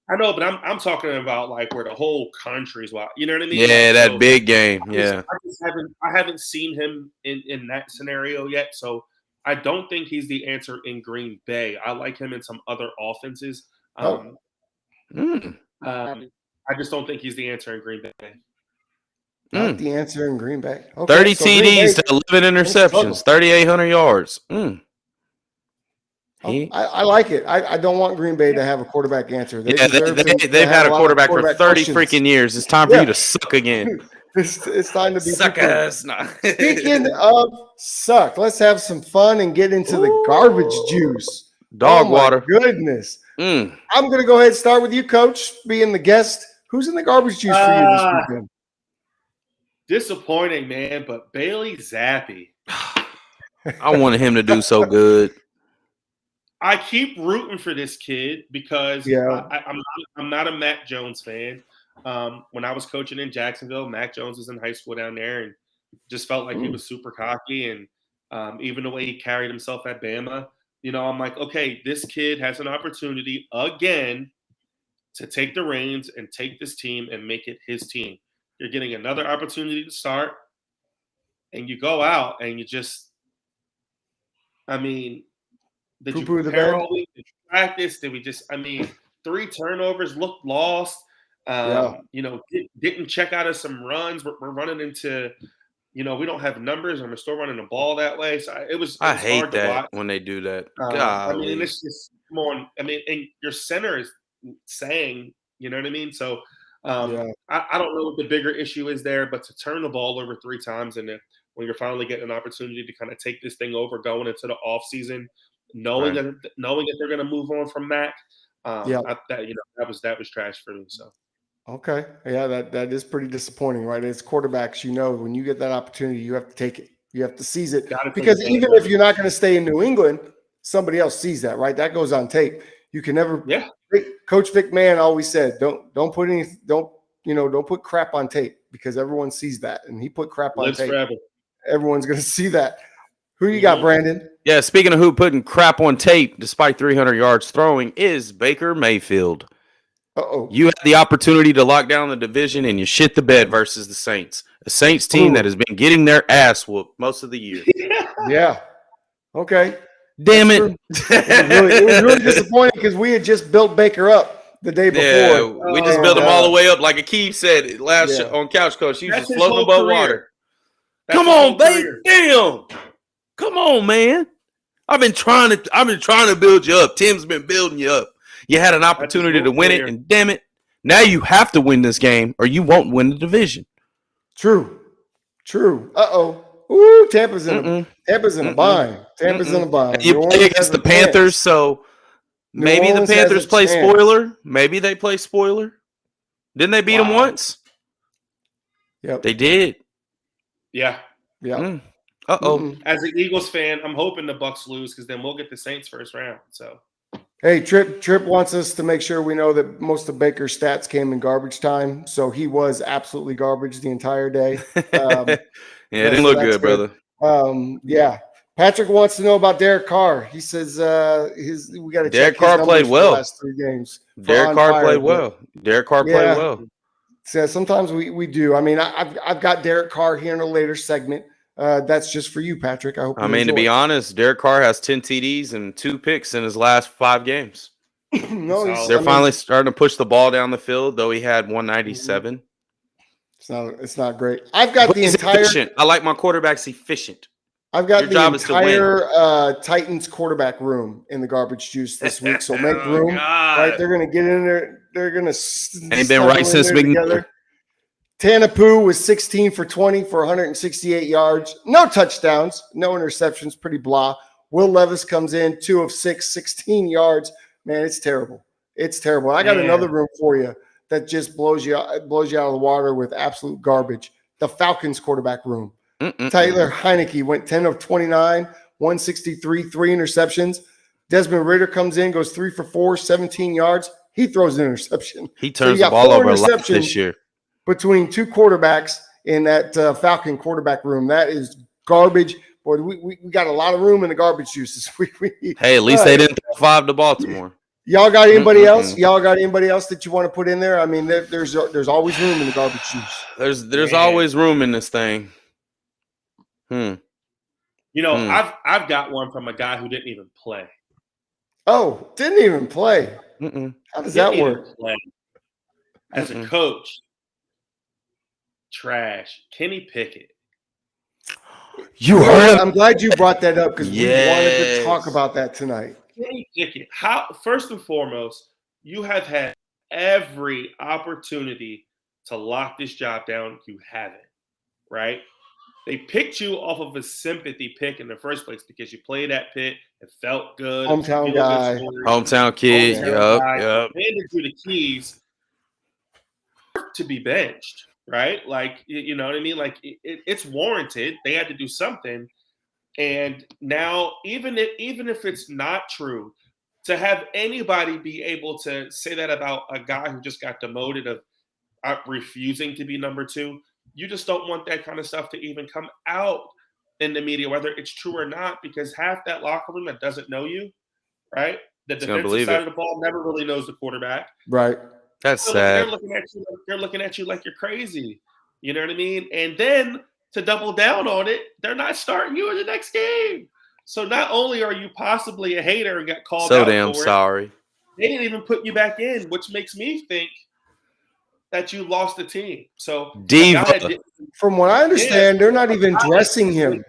I know, but I'm talking about like where the whole country's watching. You know what I mean? Yeah, that big game. I haven't seen him in that scenario yet. So I don't think he's the answer in Green Bay. I like him in some other offenses. I just don't think he's the answer in Green Bay. Not the answer in Green Bay. Okay, 30 TDs to 11 interceptions, 3,800 yards. I like it. I don't want Green Bay to have a quarterback answer. They've had a quarterback for 30 freaking years. It's time for you to suck again. It's time to be suck ass. Speaking of suck, let's have some fun and get into the garbage juice. Dog water. Goodness. I'm going to go ahead and start with you, Coach, being the guest. Who's in the garbage juice for you this weekend? Disappointing, man, but Bailey Zappi. I wanted him to do so good. I keep rooting for this kid because I'm not a Mac Jones fan. When I was coaching in Jacksonville, Mac Jones was in high school down there and just felt like he was super cocky. And even the way he carried himself at Bama, I'm like, okay, this kid has an opportunity again to take the reins and take this team and make it his team. You're getting another opportunity to start, and you go out and you just, did you prepare all week? Did you practice? Did we just, 3 turnovers, looked lost. Didn't check out of some runs. We're running into, we don't have numbers and we're still running the ball that way. So it was I hate hard that to watch. when they do that. It's just, come on. And your center is saying, you know what I mean? So I don't know what the bigger issue is there, but to turn the ball over 3 times and when you're finally getting an opportunity to kind of take this thing over going into the off season, knowing that they're going to move on from Mac, that was trash for me. So. Okay. Yeah, that is pretty disappointing, right? As quarterbacks, when you get that opportunity, you have to take it. You have to seize it. Because even if you're not going to stay in New England, somebody else sees that, right? That goes on tape. You can never Coach Vic Mann always said, don't put crap on tape. because everyone sees that, and he put crap on Lives tape. forever. Everyone's going to see that. Who you got, Brandon? Yeah, speaking of who putting crap on tape despite 300 yards throwing is Baker Mayfield. Uh-oh. You had the opportunity to lock down the division and you shit the bed versus the Saints. A Saints team that has been getting their ass whooped most of the year. Yeah. Okay. Damn it. It was really disappointing because we had just built Baker up the day before. Yeah, we just built him all the way up. Like Akeem said last on Couch Coach. He was just floating above water. Come on, baby. Damn. Come on, man. I've been trying to build you up. Tim's been building you up. You had an opportunity to win it, and damn it, now you have to win this game or you won't win the division. True. Uh-oh. Ooh, Tampa's in a bind. Tampa's in a bind. You play against the Panthers, so maybe the Panthers play spoiler. Maybe they play spoiler. Didn't they beat them once? Yep. They did. Yeah. Yeah. Uh-oh. As an Eagles fan, I'm hoping the Bucs lose because then we'll get the Saints first round. So, hey, Trip wants us to make sure we know that most of Baker's stats came in garbage time, so he was absolutely garbage the entire day. Yeah, it didn't look good, brother. Yeah. Patrick wants to know about Derek Carr. He says we got to check Derek Carr played well. The last 3 games. Derek Carr played well. Derek Carr played well. So sometimes we do. I mean, I've got Derek Carr here in a later segment. That's just for you, Patrick. I hope. To be honest, Derek Carr has 10 TDs and 2 picks in his last 5 games. They're finally starting to push the ball down the field, though he had 197. It's not great. I've got the entire. Efficient. I like my quarterbacks efficient. I've got the entire Titans quarterback room in the garbage juice this week. So make room. Right, they're going to get in there. They're going to. Ain't been right since together. Tanapu was 16 for 20 for 168 yards. No touchdowns, no interceptions, pretty blah. Will Levis comes in 2 of 6, 16 yards. Man, it's terrible. It's terrible. I got another room for you that just blows you out of the water with absolute garbage. The Falcons quarterback room. Tyler Heineke went 10 of 29, 163, 3 interceptions. Desmond Ridder comes in, goes 3 for 4, 17 yards. He throws an interception. He turns the ball over a lot this year. Between 2 quarterbacks in that Falcon quarterback room. That is garbage. Boy, we got a lot of room in the garbage juices. Hey, at least they didn't throw 5 to Baltimore. Y'all got anybody else? Y'all got anybody else that you want to put in there? I mean, there's always room in the garbage juice. There's always room in this thing. You know, I've got one from a guy who didn't even play. Oh, didn't even play. How does that work? As a coach, trash. Kenny Pickett. You heard? I'm glad you brought that up because we wanted to talk about that tonight. Kenny Pickett. First and foremost, you have had every opportunity to lock this job down. You haven't, right? They picked you off of a sympathy pick in the first place because you played at Pitt. It felt good. Hometown guy. Hometown kid. Yep. Handed you the keys to be benched, right? Like, you know what I mean? Like, it's warranted. They had to do something. And now, even if it's not true, to have anybody be able to say that about a guy who just got demoted of refusing to be number 2, you just don't want that kind of stuff to even come out in the media, whether it's true or not, because half that locker room that doesn't know you, right? The defensive side of the ball never really knows the quarterback. Right. That's sad. They're looking at you like you're crazy. You know what I mean? And then to double down on it, they're not starting you in the next game. So not only are you possibly a hater and got called out, so damn sorry. They didn't even put you back in, which makes me think that you lost the team. So from what I understand, they're not even dressing him.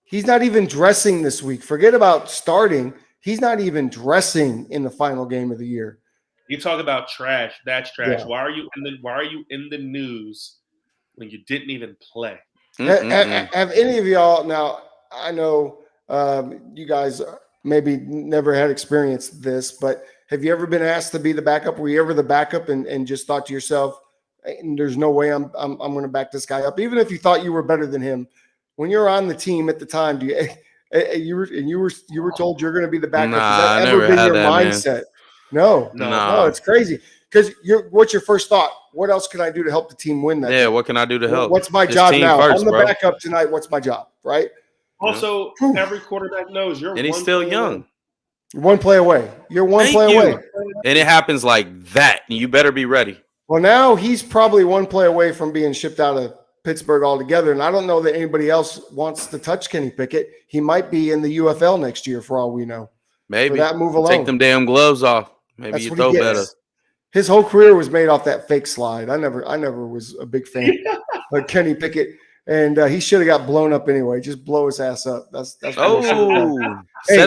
He's not even dressing this week. Forget about starting. He's not even dressing in the final game of the year. You talk about trash. That's trash. Yeah. Why are you in the news when you didn't even play? Have any of y'all, now I know you guys maybe never had experienced this, but have you ever been asked to be the backup? Were you ever the backup and just thought to yourself, there's no way I'm going to back this guy up, even if you thought you were better than him? When you're on the team at the time, you were told you're going to be the backup? Nah, has that ever been your mindset? Man. No, it's crazy. because what's your first thought? What else can I do to help the team win that? Yeah, day? what can I do to help? What's my This job team now? first, I'm the bro. backup tonight. What's my job, right? Also, every quarterback knows you're And he's one still play young. away. You're one play away. You're one Thank play you. away. And it happens like that. You better be ready. Well, now he's probably one play away from being shipped out of Pittsburgh altogether. And I don't know that anybody else wants to touch Kenny Pickett. He might be in the UFL next year for all we know. Maybe. For that move alone. Take them damn gloves off. Maybe That's you what throw he better. gets. His whole career was made off that fake slide. I never was a big fan of Kenny Pickett. And he should have got blown up anyway. Just blow his ass up. That's Set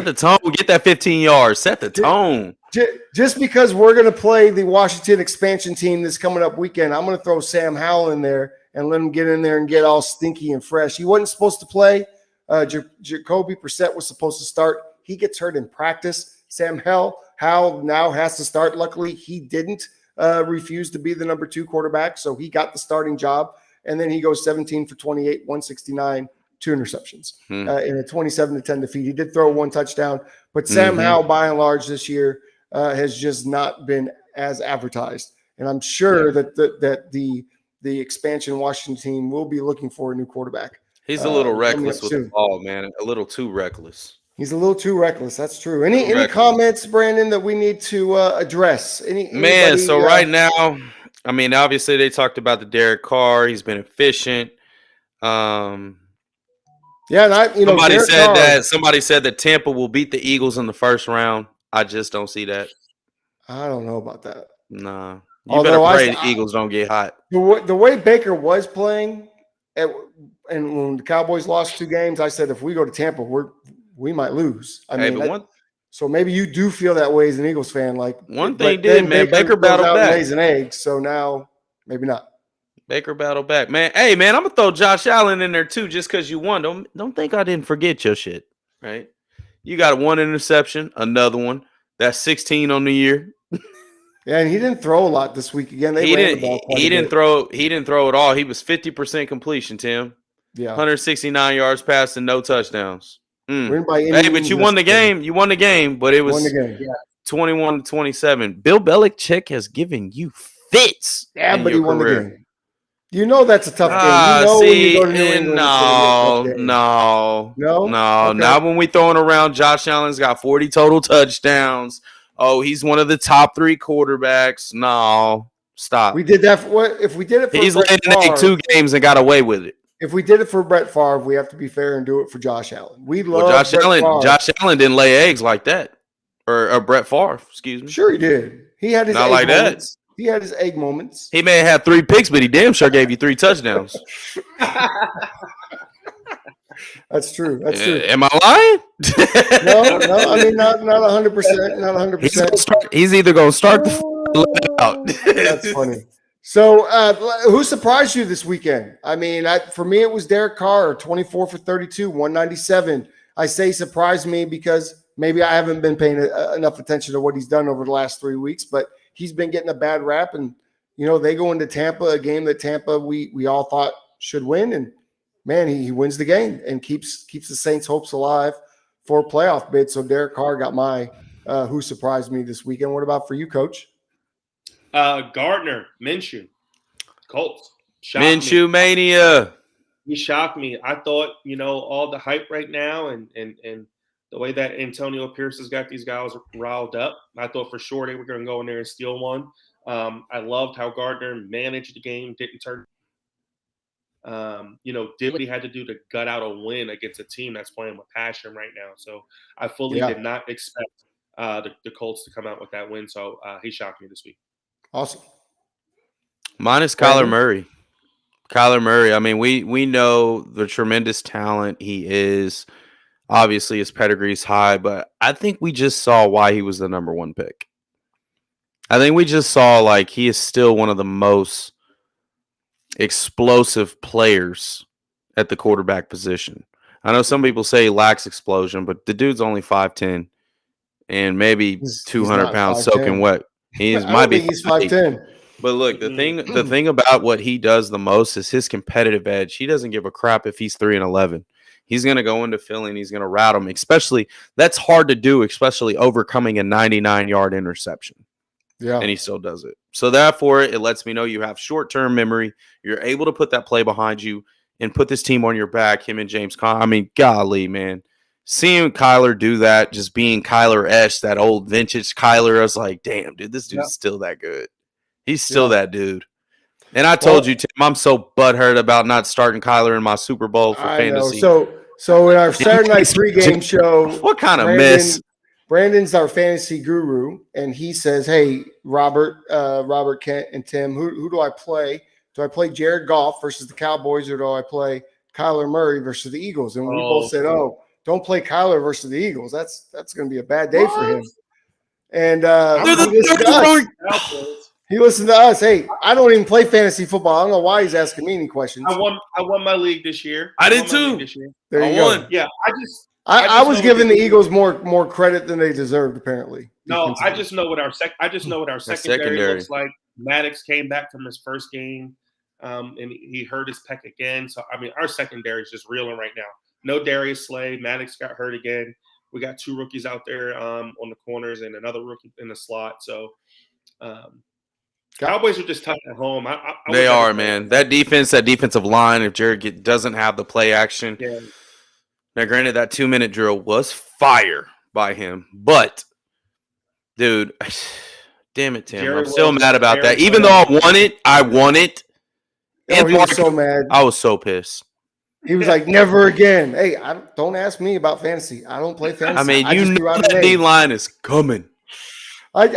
the tone. Get that 15 yards. Set the tone. Just because we're going to play the Washington expansion team this coming up weekend, I'm going to throw Sam Howell in there and let him get in there and get all stinky and fresh. He wasn't supposed to play. Jacoby Brissett was supposed to start. He gets hurt in practice. Sam Howell now has to start. Luckily, he didn't refuse to be the number 2 quarterback, so he got the starting job. And then he goes 17 for 28, 169, 2 interceptions in a 27-10 defeat. He did throw 1 touchdown, but Sam Howell, by and large, this year has just not been as advertised. And I'm sure that the expansion Washington team will be looking for a new quarterback. He's a little reckless with the ball, man. A little too reckless. He's a little too reckless. That's true. Any comments, Brandon, that we need to address? Anybody, so right now, I mean, obviously they talked about the Derek Carr. He's been efficient. Somebody said that Tampa will beat the Eagles in the first round. I just don't see that. I don't know about that. Nah. You better pray the Eagles don't get hot. The way Baker was playing, and when the Cowboys lost 2 games, I said if we go to Tampa, we might lose. So maybe you do feel that way as an Eagles fan. Like one thing did, man. Baker battled back. Lays an egg, so now maybe not. Baker battled back, man. Hey, man, I'm gonna throw Josh Allen in there too, just because you won. Don't think I didn't forget your shit, right? You got 1 interception, another one. That's 16 on the year. Yeah, and he didn't throw a lot this week again. He didn't throw it all. He was 50% completion, Tim. Yeah, 169 yards passing, no touchdowns. Hey, but you won the game. You won the game, but it was 21-27. Bill Belichick has given you fits. Yeah, but he won the game. You know that's a tough game. When you go to New England, no. Okay. Not when we throwing around. Josh Allen's got 40 total touchdowns. Oh, he's one of the top 3 quarterbacks. No, stop. We did that. If we did it for he's laid an egg 2 games and got away with it. If we did it for Brett Favre, we have to be fair and do it for Josh Allen. Josh Allen didn't lay eggs like that, or Brett Favre. Excuse me. Sure, he did. He had his not like moments. that. He had his egg moments. He may have had 3 picks, but he damn sure gave you 3 touchdowns. That's true. That's true. Am I lying? No. I mean, not 100%. Not 100%. He's either going to start the out. That's funny. So, who surprised you this weekend? I mean, for me, it was Derek Carr, 24 for 32, 197. I say surprised me because maybe I haven't been paying enough attention to what he's done over the last 3 weeks, but he's been getting a bad rap. And, they go into Tampa, a game that Tampa we all thought should win. And, man, he wins the game and keeps the Saints' hopes alive for a playoff bid. So, Derek Carr got my who surprised me this weekend. What about for you, Coach? Gardner Minshew, Colts. Minshew mania. He shocked me. I thought, all the hype right now and the way that Antonio Pierce has got these guys riled up, I thought for sure they were going to go in there and steal one. I loved how Gardner managed the game, didn't turn. Did what he had to do to gut out a win against a team that's playing with passion right now. So I fully did not expect the Colts to come out with that win. So he shocked me this week. Awesome. Mine is Kyler Murray. Kyler Murray. I mean, we know the tremendous talent he is. Obviously, his pedigree's high, but I think we just saw why he was the number 1 pick. I think we just saw he is still one of the most explosive players at the quarterback position. I know some people say he lacks explosion, but the dude's only 5'10" and maybe 200 pounds soaking wet. He's 5'10". But look, the thing about what he does the most is his competitive edge. He doesn't give a crap if he's 3-11. He's going to go into Philly and he's going to rout him. Especially, that's hard to do, especially overcoming a 99-yard interception. Yeah. And he still does it. So therefore, it lets me know you have short-term memory. You're able to put that play behind you and put this team on your back, him and James Conner. I mean, golly, man. Seeing Kyler do that, just being Kyler Esch, that old vintage Kyler, I was like, damn, dude, this dude's still that good. He's still that dude. And I told you, Tim, I'm so butthurt about not starting Kyler in my Super Bowl for fantasy. So in our Saturday night pregame show, what kind of mess? Brandon's our fantasy guru, and he says, "Hey, Robert, Kent, and Tim, who do I play? Do I play Jared Goff versus the Cowboys, or do I play Kyler Murray versus the Eagles?" And we both said, "Oh, don't play Kyler versus the Eagles. That's going to be a bad day for him." And he listened to us. Hey, I don't even play fantasy football. I don't know why he's asking me any questions. I won my league this year. I did too. There you go. Yeah, I was giving the Eagles more credit than they deserved, apparently. No, I just know what our secondary looks like. Maddox came back from his first game, and he hurt his pec again. So I mean, our secondary is just reeling right now. No Darius Slay. Maddox got hurt again. We got 2 rookies out there on the corners and another rookie in the slot. So Cowboys are just tough at home. They are, man. That defensive line, if Jared doesn't have the play action. Yeah. Now, granted, that 2-minute drill was fire by him. But, dude, damn it, Tim. I'm still mad about that. Even though I won it. He was so mad. I was so pissed. He was like, never again. Hey, don't ask me about fantasy. I don't play fantasy. I mean, the D-line is coming. I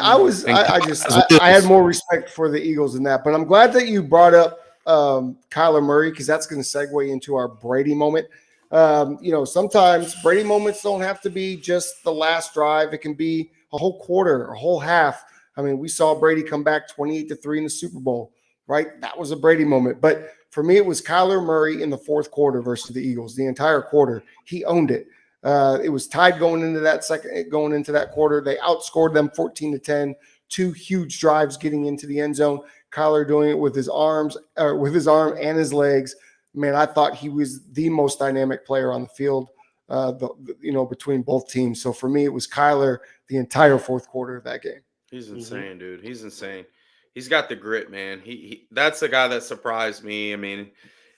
had more respect for the Eagles than that. But I'm glad that you brought up Kyler Murray, because that's going to segue into our Brady moment. Sometimes Brady moments don't have to be just the last drive. It can be a whole quarter, a whole half. I mean, we saw Brady come back 28-3 in the Super Bowl, right? That was a Brady moment. But for me, it was Kyler Murray in the fourth quarter versus the Eagles. The entire quarter, he owned it. It was tied going into that quarter. They outscored them 14-10. 2 huge drives getting into the end zone. Kyler doing it with his arm and his legs. Man, I thought he was the most dynamic player on the field, between both teams. So for me, it was Kyler the entire fourth quarter of that game. He's insane, dude. He's insane. He's got the grit, man. He that's the guy that surprised me. I mean,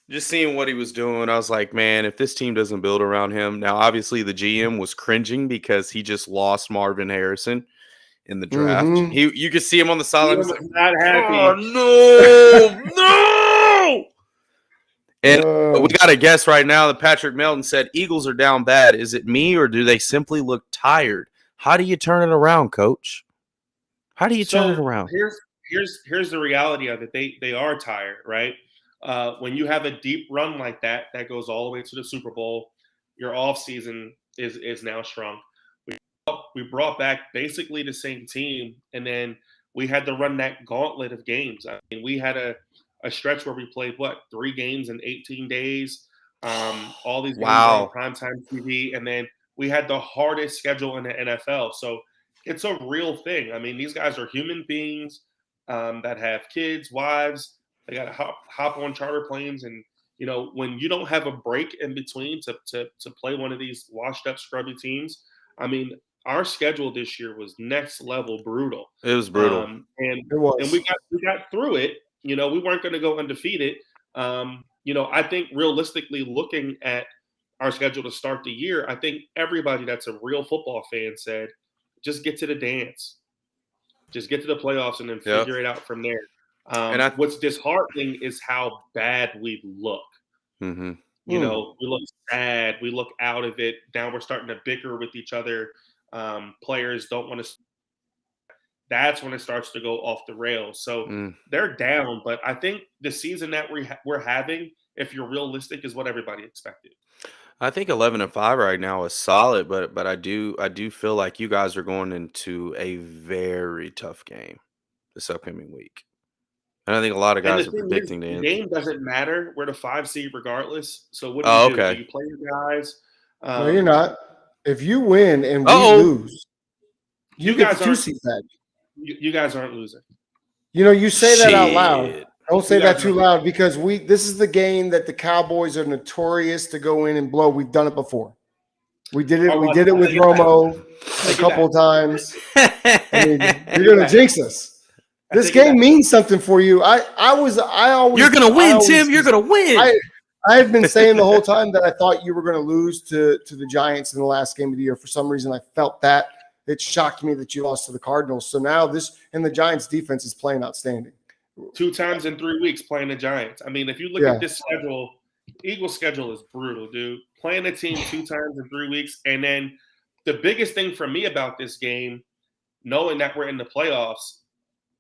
just seeing what he was doing, I was like, man, if this team doesn't build around him. Now, obviously, the GM was cringing because he just lost Marvin Harrison in the draft. You could see him on the sideline. He was like, not happy. Oh, no. And we got a guess right now that Patrick Melton said Eagles are down bad. Is it me, or do they simply look tired? How do you turn it around, Coach? How do you turn it around? Here's the reality of it. They are tired, right? When you have a deep run like that goes all the way to the Super Bowl, your off season is now shrunk. We brought back basically the same team, and then we had to run that gauntlet of games. I mean, we had a stretch where we played 3 games in 18 days. All these games on primetime TV, and then we had the hardest schedule in the NFL. So it's a real thing. I mean, these guys are human beings that have kids, wives. They got to hop on charter planes, and when you don't have a break in between to play one of these washed up scrubby teams. I mean, our schedule this year was next level brutal. It was brutal, and we got through it. We weren't going to go undefeated. I think realistically, looking at our schedule to start the year, I think everybody that's a real football fan said, just get to the dance, just get to the playoffs, and then figure it out from there. What's disheartening is how bad we look. Mm-hmm. We look sad. We look out of it. Now we're starting to bicker with each other. Players don't want to. That's when it starts to go off the rails. So they're down. But I think the season that we're having, if you're realistic, is what everybody expected. I think 11-5 right now is solid, but I do feel like you guys are going into a very tough game this upcoming week. And I think a lot of guys are predicting the game doesn't matter. We're the 5 seed regardless. So what do? Do you play your guys? No, you're not. If you win and we lose, you get the 2 seed back. You guys aren't losing. You say that out loud. Don't say that too loud, because this is the game that the Cowboys are notorious to go in and blow. We've done it before. We did it with Romo a couple of times. I mean, you're going to jinx us. This game means something for you. I always. You're gonna win, Tim. You're gonna win. I have been saying the whole time that I thought you were going to lose to the Giants in the last game of the year. For some reason, I felt that. It shocked me that you lost to the Cardinals. So now the Giants defense is playing outstanding. 2 times in 3 weeks playing the Giants. I mean, if you look at this schedule, Eagles' schedule is brutal, dude. Playing a team 2 times in 3 weeks. And then the biggest thing for me about this game, knowing that we're in the playoffs,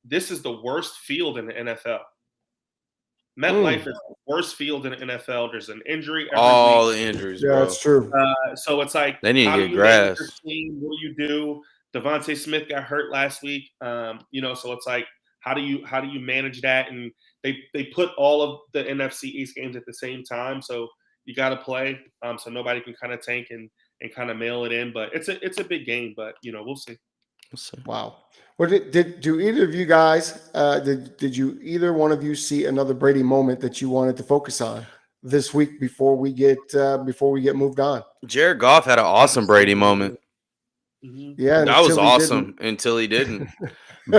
this is the worst field in the NFL. MetLife is the worst field in the NFL. There's an injury every All week. the injuries, Yeah, bro. that's true. So it's like, they need to get grass. What do you do? Devontae Smith got hurt last week. So it's like, how do you manage that? And they put all of the NFC East games at the same time, so you got to play. So nobody can kind of tank and kind of mail it in. But it's a big game. But we'll see. Wow. What do either of you guys did you either one of you see another Brady moment that you wanted to focus on this week before we get moved on? Jared Goff had an awesome Brady moment. Mm-hmm. Yeah, that was awesome until he didn't.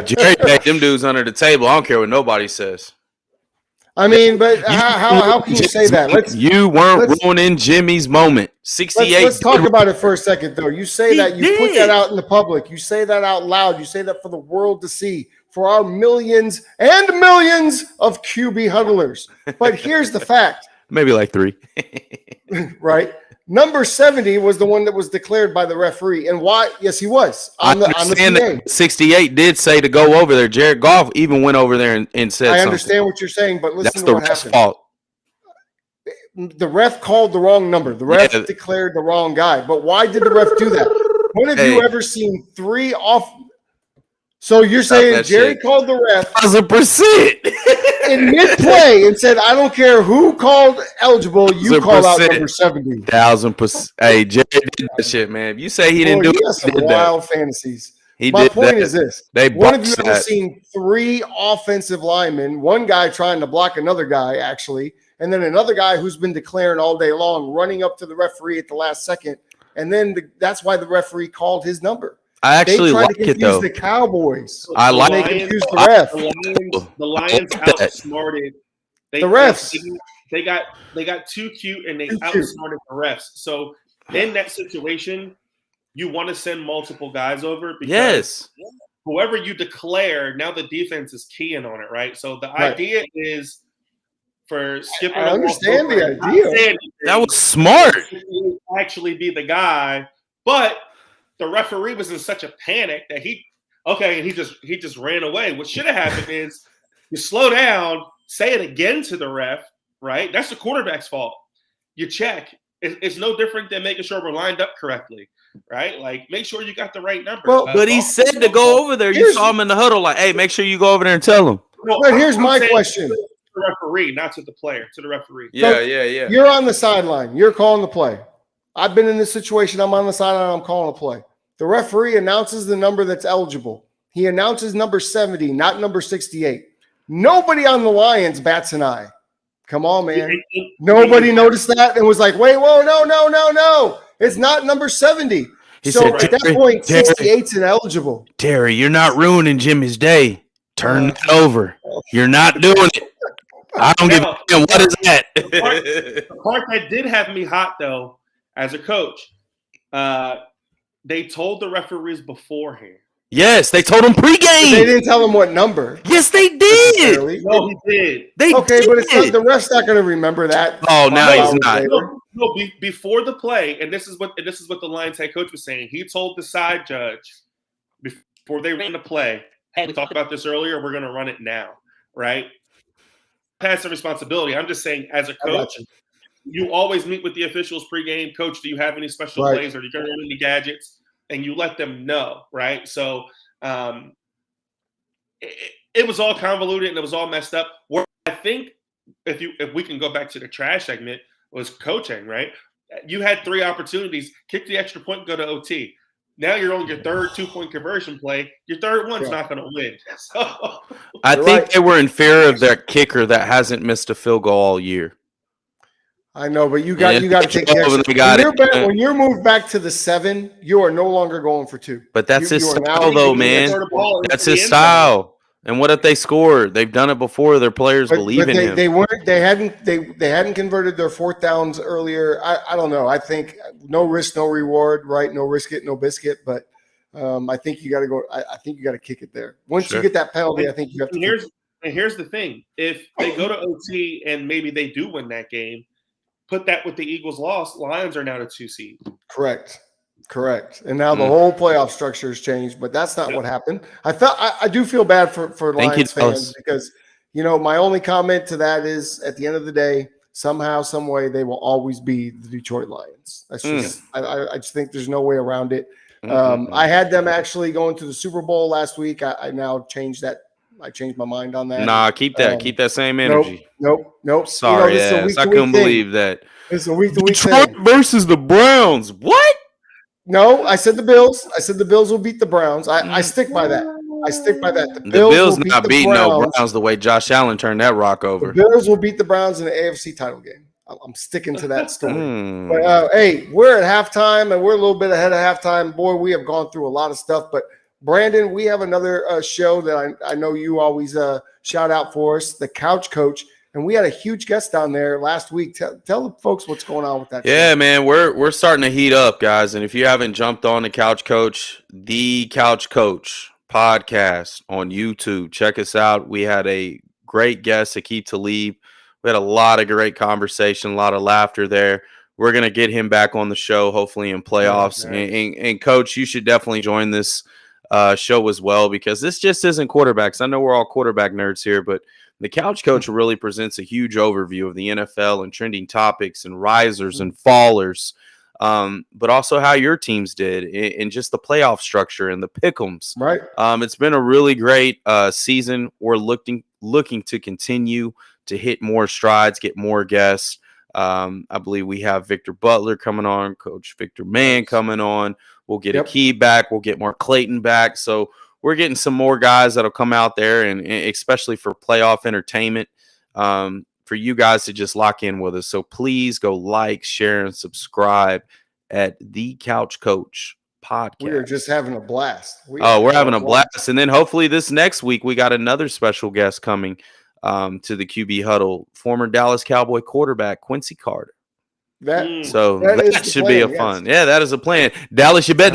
Jared packed them dudes under the table. I don't care what nobody says. I mean, but how can you say that? You weren't ruining Jimmy's moment. 68. Let's talk about it for a second, though. You say that you put that out in the public. You say that out loud. You say that for the world to see, for our millions and millions of QB huddlers. But here's the fact. Maybe like 3. Right? Number 70 was the one that was declared by the referee. And why? Yes, he was. On the PA. 68 did say to go over there. Jared Goff even went over there and said I understand what you're saying, but listen That's to what the ref's happened. fault. The ref called the wrong number. The ref declared the wrong guy. But why did the ref do that? When have you ever seen 3 off? So you're saying Jerry called the ref 1,000% in mid-play and said, I don't care who called eligible, you call out number 70. 1,000%. Hey, Jerry did that shit, man. If you say he didn't do it, he did wild fantasies. He My did point that. is this. One of you ever seen 3 offensive linemen, one guy trying to block another guy, actually, and then another guy who's been declaring all day long, running up to the referee at the last second, and then that's why the referee called his number. I actually like it, though. The Cowboys. I like it. They confused the ref. The Lions outsmarted the refs. They got too cute and they outsmarted the refs. So in that situation, you want to send multiple guys over because whoever you declare, now the defense is keying on it, right? So the idea is for Skipper. I understand the idea. That was smart. Actually be the guy, but the referee was in such a panic that he just ran away. What should have happened is you slow down, say it again to the ref, right? That's the quarterback's fault. You check. It's no different than making sure we're lined up correctly, right? Like, make sure you got the right number. Well, but he said to go over there. You saw him in the huddle like, hey, make sure you go over there and tell him. No, but here's my question. To the referee, not to the player, to the referee. Yeah. You're on the sideline. You're calling the play. I've been in this situation. I'm on the sideline. I'm calling a play. The referee announces the number that's eligible. He announces number 70, not number 68. Nobody on the Lions bats an eye. Come on, man. Nobody noticed that and was like, wait, whoa, no. It's not number 70. He said, at that point, 68's ineligible. Terry, you're not ruining Jimmy's day. Turn it over. You're not doing it. I don't give a damn. What is that? The part that did have me hot, though, as a coach, they told the referees beforehand. Yes, they told him pregame. But they didn't tell him what number. Yes, they did. No, he did. They did. But it's not, the ref's not going to remember that. Oh, now he's not. No, before the play, and this is what the Lions head coach was saying. He told the side judge before they ran the play, hey, we talked about this earlier. We're going to run it now, right? Pass the responsibility. I'm just saying, as a coach, you always meet with the officials pregame. Coach, do you have any special plays? Or do you got any gadgets? And you let them know, right? So it was all convoluted and it was all messed up. Where I think if we can go back to the trash segment was coaching, right? You had 3 opportunities, kick the extra point, go to OT. Now you're on your third 2-point conversion play. Your third one's not going to win. So, I think they were in fear of their kicker that hasn't missed a field goal all year. I know, but you got to take the extra. When you're moved back to the 7, you are no longer going for 2. But that's his style, though, man. That's his style. And what if they score? They've done it before. Their players believe But in him. they hadn't converted their fourth downs earlier. I don't know. I think no risk, no reward, right? No risk it, no biscuit. But I think you got to go. I think you got to kick it there. Once you Sure. get that penalty, I think you have to. Here's the thing: if they go to OT and maybe they do win that game, put that with the Eagles' loss. Lions are now the 2 seed. Correct. And now the whole playoff structure has changed, but that's not what happened. I do feel bad for Lions fans because, my only comment to that is at the end of the day, somehow, some way, they will always be the Detroit Lions. That's just, I just think there's no way around it. I had them actually going to the Super Bowl last week. I now changed that. I changed my mind on that. Nah, keep that same energy. Nope. Sorry, this is I couldn't believe that. This is a week-to-week Detroit thing. versus the Browns. What? No, I said the Bills. I said the Bills will beat the Browns. I stick by that. The Bills will beat not the beating Browns. no Browns the way Josh Allen turned that rock over. The Bills will beat the Browns in the AFC title game. I'm sticking to that story. But hey, we're at halftime and we're a little bit ahead of halftime. Boy, we have gone through a lot of stuff. But Brandon, we have another show that I know you always shout out for us, the Couch Coach. And we had a huge guest down there last week. Tell the folks what's going on with that Yeah, show. man, we're starting to heat up, guys. And if you haven't jumped on the Couch Coach podcast on YouTube, check us out. We had a great guest, Aqib Talib. We had a lot of great conversation, a lot of laughter there. We're going to get him back on the show, hopefully in playoffs. Nice. And Coach, you should definitely join this show as well, because this just isn't quarterbacks. I know we're all quarterback nerds here, but the Couch Coach really presents a huge overview of the NFL and trending topics and risers and fallers, but also how your teams did and just the playoff structure and the pick'ems. Right. It's been a really great season. We're looking to continue to hit more strides, get more guests. I believe we have Victor Butler coming on, Coach Victor Mann coming on. We'll get Aqib back. We'll get Mark Clayton back. So we're getting some more guys that'll come out there, and especially for playoff entertainment, for you guys to just lock in with us. So please go like, share, and subscribe at the Couch Coach podcast. We are just having a blast. We're having a blast. And then hopefully this next week, we got another special guest coming to the QB Huddle, former Dallas Cowboy quarterback Quincy Carter. That should be a fun. Yeah, that is a plan. Dallas, you better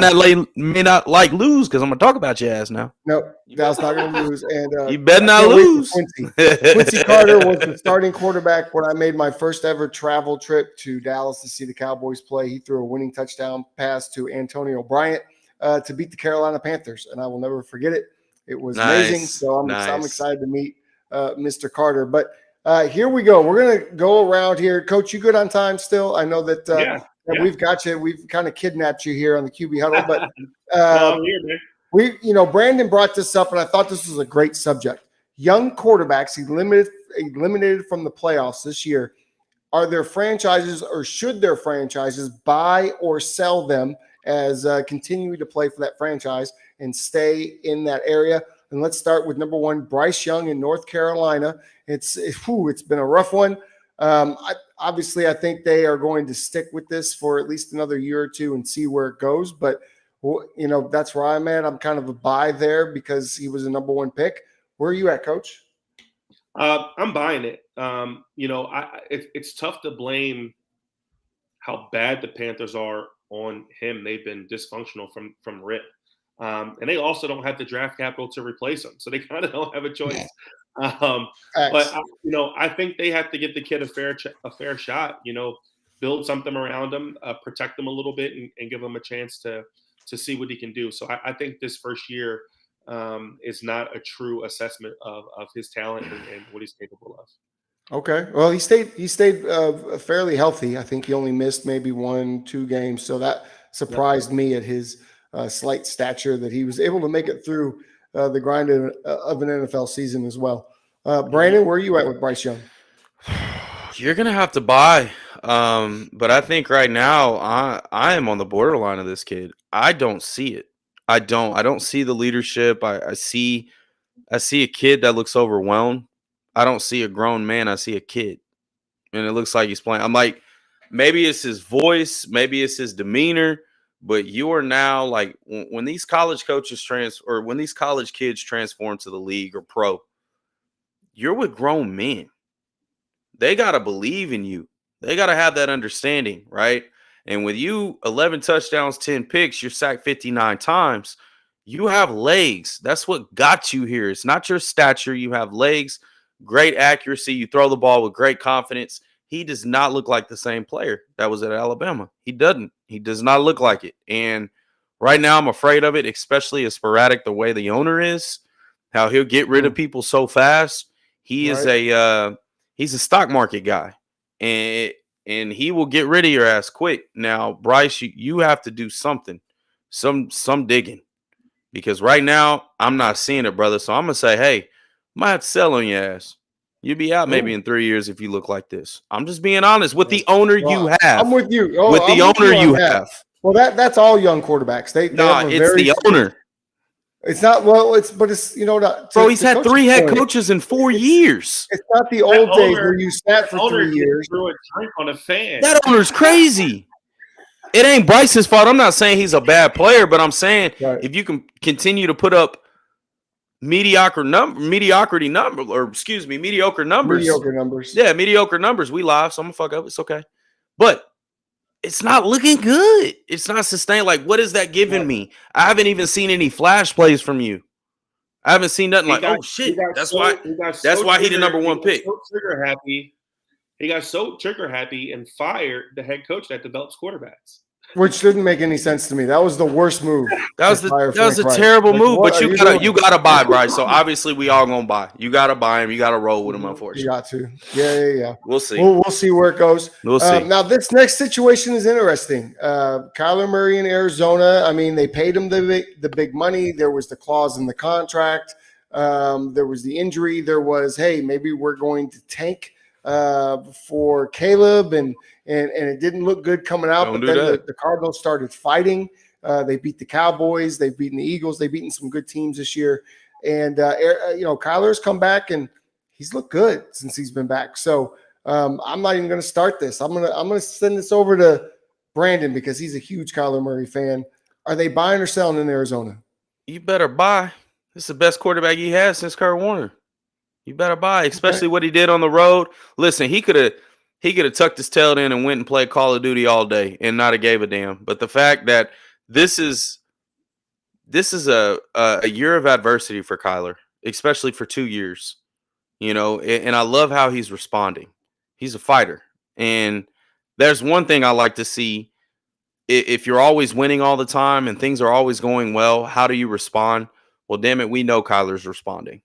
may not lose, because I'm gonna talk about your ass now. No, Dallas not gonna lose, and you better not lose. Quincy Carter was the starting quarterback when I made my first ever travel trip to Dallas to see the Cowboys play. He threw a winning touchdown pass to Antonio Bryant to beat the Carolina Panthers, and I will never forget it. It was amazing. So I'm excited to meet Mr. Carter, but. Here we go. We're going to go around here. Coach, you good on time still? I know that we've got you. We've kind of kidnapped you here on the QB Huddle, but no, I'm here, man. Brandon brought this up, and I thought this was a great subject. Young quarterbacks eliminated from the playoffs this year. Are there franchises, or should their franchises buy or sell them as continuing to play for that franchise and stay in that area? And let's start with number one, Bryce Young in North Carolina. It's been a rough one. Obviously, I think they are going to stick with this for at least another year or two and see where it goes. But, that's where I'm at. I'm kind of a buy there because he was a number one pick. Where are you at, Coach? I'm buying it. It's tough to blame how bad the Panthers are on him. They've been dysfunctional from rip. And they also don't have the draft capital to replace him. So they kind of don't have a choice. But I think they have to give the kid a fair shot, build something around him, protect him a little bit and give him a chance to see what he can do. So I think this first year is not a true assessment of his talent and what he's capable of. Okay. Well, he stayed fairly healthy. I think he only missed maybe 1-2 games. So that surprised me at his slight stature, that he was able to make it through the grind of an NFL season as well. Brandon, where are you at with Bryce Young? You're going to have to buy. But I think right now I am on the borderline of this kid. I don't see it. I don't see the leadership. I see a kid that looks overwhelmed. I don't see a grown man. I see a kid. And it looks like he's playing. I'm like, maybe it's his voice. Maybe it's his demeanor. But you are now like when these college coaches when these college kids transform to the league or pro, you're with grown men. They got to believe in you. They got to have that understanding, right? And with you, 11 touchdowns, 10 picks, you're sacked 59 times. You have legs. That's what got you here. It's not your stature. You have legs, great accuracy. You throw the ball with great confidence. He does not look like the same player that was at Alabama. He doesn't. He does not look like it. And right now, I'm afraid of it, especially as sporadic the way the owner is, how he'll get rid of people so fast. He is he's a stock market guy, and he will get rid of your ass quick. Now, Bryce, you have to do something, some digging, because right now I'm not seeing it, brother. So I'm gonna say, hey, I might have to sell on your ass. You'll be out maybe in 3 years if you look like this. I'm just being honest with the owner you have. I'm with you. With the owner you have. Well, that's all young quarterbacks. They have it's the owner. It's not but it's bro. He's had 3 head coaches in 4 years. It's not the old days where you sat for 3 years. Threw a drink on a fan. That owner's crazy. It ain't Bryce's fault. I'm not saying he's a bad player, but I'm saying if you can continue to put up mediocre numbers. Yeah, mediocre numbers. We live, so I'm gonna fuck up. It's okay. But it's not looking good. It's not sustained. Like, what is that giving me? I haven't even seen any flash plays from you. I haven't seen nothing oh shit. That's why he the number 1 pick. So trigger happy. He got so trigger happy and fired the head coach that develops quarterbacks. Which didn't make any sense to me. That was the worst move. That was a terrible move. But you gotta buy Bryce. So obviously we all gonna buy. You gotta buy him. You gotta roll with him. Unfortunately, you got to. Yeah. We'll see. We'll see where it goes. We'll see. Now this next situation is interesting. Kyler Murray in Arizona. I mean, they paid him the big money. There was the clause in the contract. There was the injury. There was, hey, maybe we're going to tank for Caleb, and it didn't look good coming out. But then the Cardinals started fighting. They beat the Cowboys. They've beaten the Eagles. They've beaten some good teams this year. And Kyler's come back and he's looked good since he's been back. So I'm not even going to start this. I'm gonna send this over to Brandon because he's a huge Kyler Murray fan. Are they buying or selling in Arizona? You better buy. This is the best quarterback he has since Kurt Warner. You better buy, especially what he did on the road. Listen, he could have tucked his tail in and went and played Call of Duty all day and not have gave a damn. But the fact that this is a year of adversity for Kyler, especially for 2 years, and I love how he's responding. He's a fighter. And there's one thing I like to see. If you're always winning all the time and things are always going well, how do you respond? Well, damn it, we know Kyler's responding.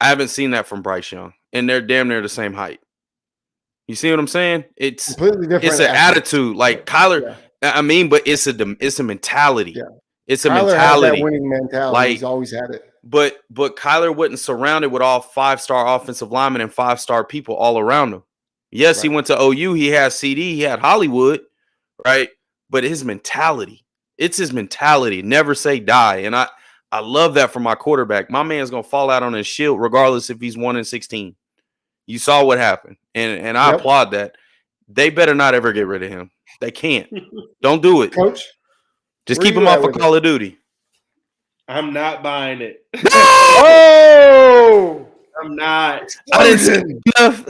I haven't seen that from Bryce Young, and they're damn near the same height. You see what I'm saying? It's completely different. It's an attitude, like Kyler. Yeah. I mean, but it's a mentality. Yeah. It's a Kyler mentality. Has that winning mentality. Like, he's always had it. But Kyler wasn't surrounded with all 5-star offensive linemen and 5-star people all around him. Yes, He went to OU. He had CD. He had Hollywood, right? But his mentality. It's his mentality. Never say die. And I love that for my quarterback. My man's going to fall out on his shield regardless if he's 1-16. You saw what happened. And I applaud that. They better not ever get rid of him. They can't. Don't do it. Coach, just keep him off of Call of Duty. I'm not buying it. Oh! I'm not. I didn't say enough.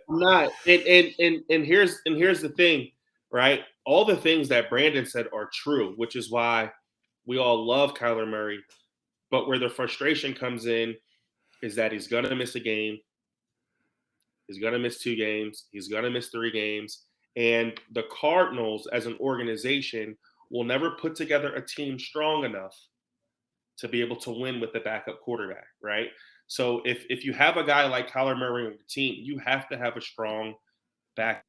I'm not. And here's the thing, right? All the things that Brandon said are true, which is why we all love Kyler Murray. But where the frustration comes in is that he's going to miss a game. He's going to miss 2 games. He's going to miss 3 games. And the Cardinals, as an organization, will never put together a team strong enough to be able to win with the backup quarterback, right? So if you have a guy like Kyler Murray on the team, you have to have a strong back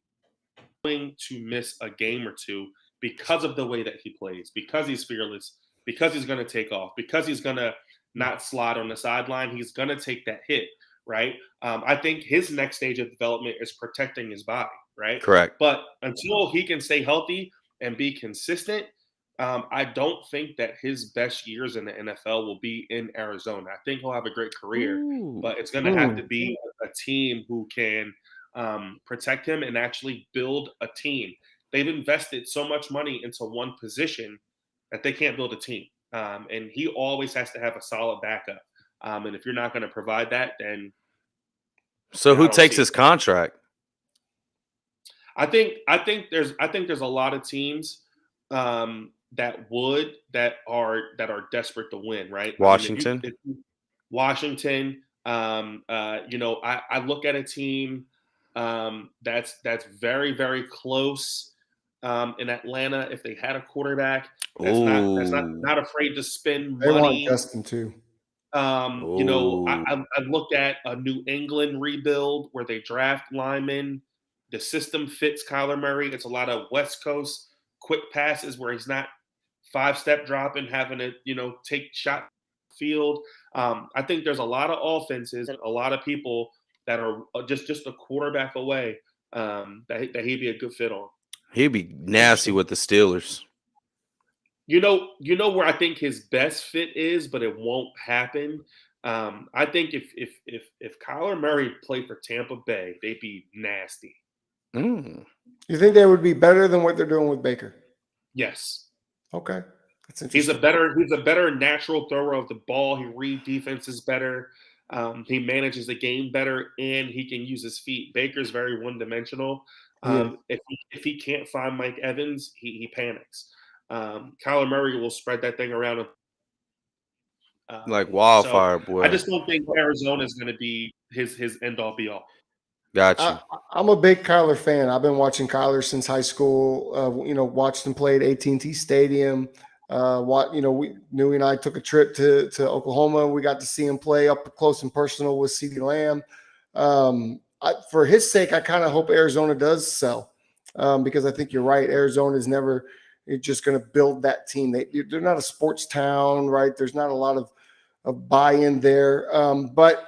to miss a game or 2 because of the way that he plays, because he's fearless, because he's going to take off, because he's going to not slide on the sideline. He's going to take that hit, right? I think his next stage of development is protecting his body, right? Correct. But until he can stay healthy and be consistent, I don't think that his best years in the NFL will be in Arizona. I think he'll have a great career, but it's going to have to be a team who can protect him and actually build a team. they've invested so much money into one position that they can't build a team. And he always has to have a solid backup. And if you're not going to provide that, then So I who don't takes see his it. contract? I think there's a lot of teams that are desperate to win, right? Washington. I mean, if Washington. I look at a team that's very, very close in Atlanta. If they had a quarterback that's not afraid to spend They want money. Justin too. I looked at a New England rebuild where they draft linemen. The system fits Kyler Murray. It's a lot of West Coast quick passes where he's not 5-step dropping, having to, take shot field. I think there's a lot of offenses and a lot of people that are just a quarterback away that he'd be a good fit on. He'd be nasty with the Steelers. You know where I think his best fit is, but it won't happen. I think if Kyler Murray played for Tampa Bay, they'd be nasty. Mm. You think they would be better than what they're doing with Baker? Yes. Okay. That's He's interesting. a better natural thrower of the ball. He reads defenses better. He manages the game better, and he can use his feet. Baker's very one-dimensional. If he can't find Mike Evans, he panics. Kyler Murray will spread that thing around. Like wildfire, boy. I just don't think Arizona is going to be his end-all, be-all. Gotcha. I'm a big Kyler fan. I've been watching Kyler since high school. Watched him play at AT&T Stadium. Newey and I took a trip to Oklahoma. We got to see him play up close and personal with CeeDee Lamb. For his sake, I kind of hope Arizona does sell because I think you're right. Arizona is never just going to build that team. They're not a sports town, right? There's not a lot of buy-in there. But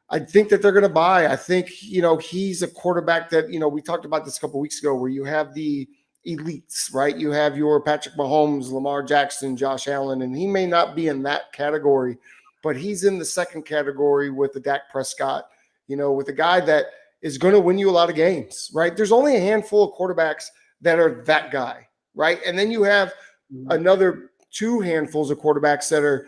I think that they're going to buy. I think, he's a quarterback that, we talked about this a couple of weeks ago where you have the elites, right? You have your Patrick Mahomes, Lamar Jackson, Josh Allen, and he may not be in that category, but he's in the second category with the Dak Prescott, with a guy that is going to win you a lot of games, right? There's only a handful of quarterbacks that are that guy, right? And then you have another 2 handfuls of quarterbacks that are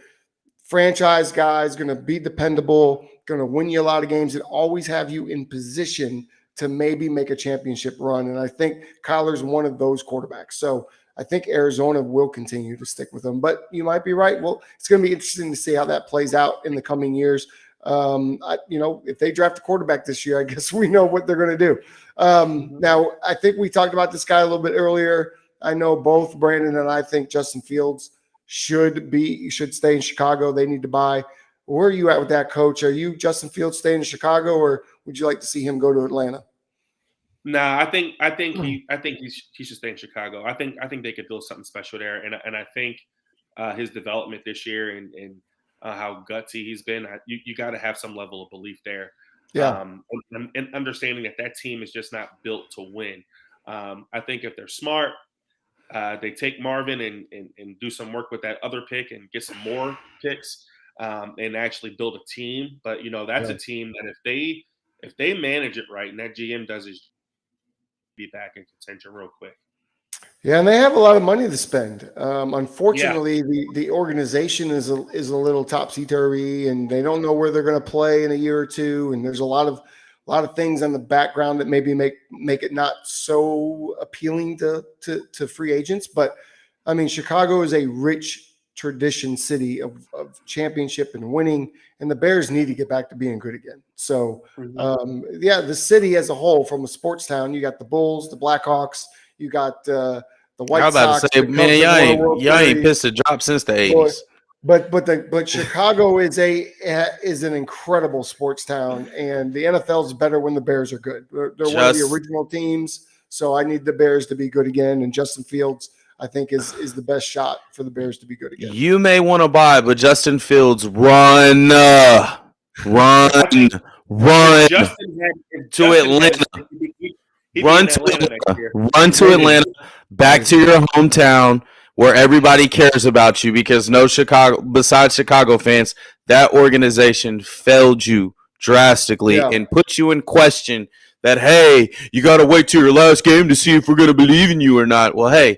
franchise guys, going to be dependable, going to win you a lot of games, and always have you in position to maybe make a championship run. And I think Kyler's one of those quarterbacks. So I think Arizona will continue to stick with him. But you might be right. Well, it's going to be interesting to see how that plays out in the coming years. If they draft a quarterback this year, I guess we know what they're going to do. Now, I think we talked about this guy a little bit earlier. I know both Brandon and I think Justin Fields should stay in Chicago. They need to buy. Where are you at with that, Coach? Are you Justin Fields staying in Chicago, or would you like to see him go to Atlanta? Nah, I think he should stay in Chicago. I think they could build something special there, and I think his development this year and how gutsy he's been, you got to have some level of belief there. Yeah, and understanding that team is just not built to win. I think if they're smart, they take Marvin and do some work with that other pick and get some more picks. And actually build a team. But that's a team that if they manage it right and that GM does his be back in contention real quick. Yeah, and they have a lot of money to spend. Unfortunately, the organization is a little topsy-turvy, and they don't know where they're going to play in a year or two. And there's a lot of things in the background that maybe make it not so appealing to free agents. But I mean, Chicago is a rich tradition city of championship and winning, and the Bears need to get back to being good again. So, the city as a whole, from a sports town, you got the Bulls, the Blackhawks, you got the White Sox. To say, man, y'all ain't pissed a drop since the 80s. But Chicago is an incredible sports town, and the NFL is better when the Bears are good. They're one of the original teams, so I need the Bears to be good again, and Justin Fields, I think, is the best shot for the Bears to be good again. You may want to buy, but Justin Fields, run to Atlanta. Run to Atlanta, back to your hometown where everybody cares about you, because besides Chicago fans, that organization failed you drastically and put you in question that, hey, you got to wait till your last game to see if we're going to believe in you or not. Well, hey,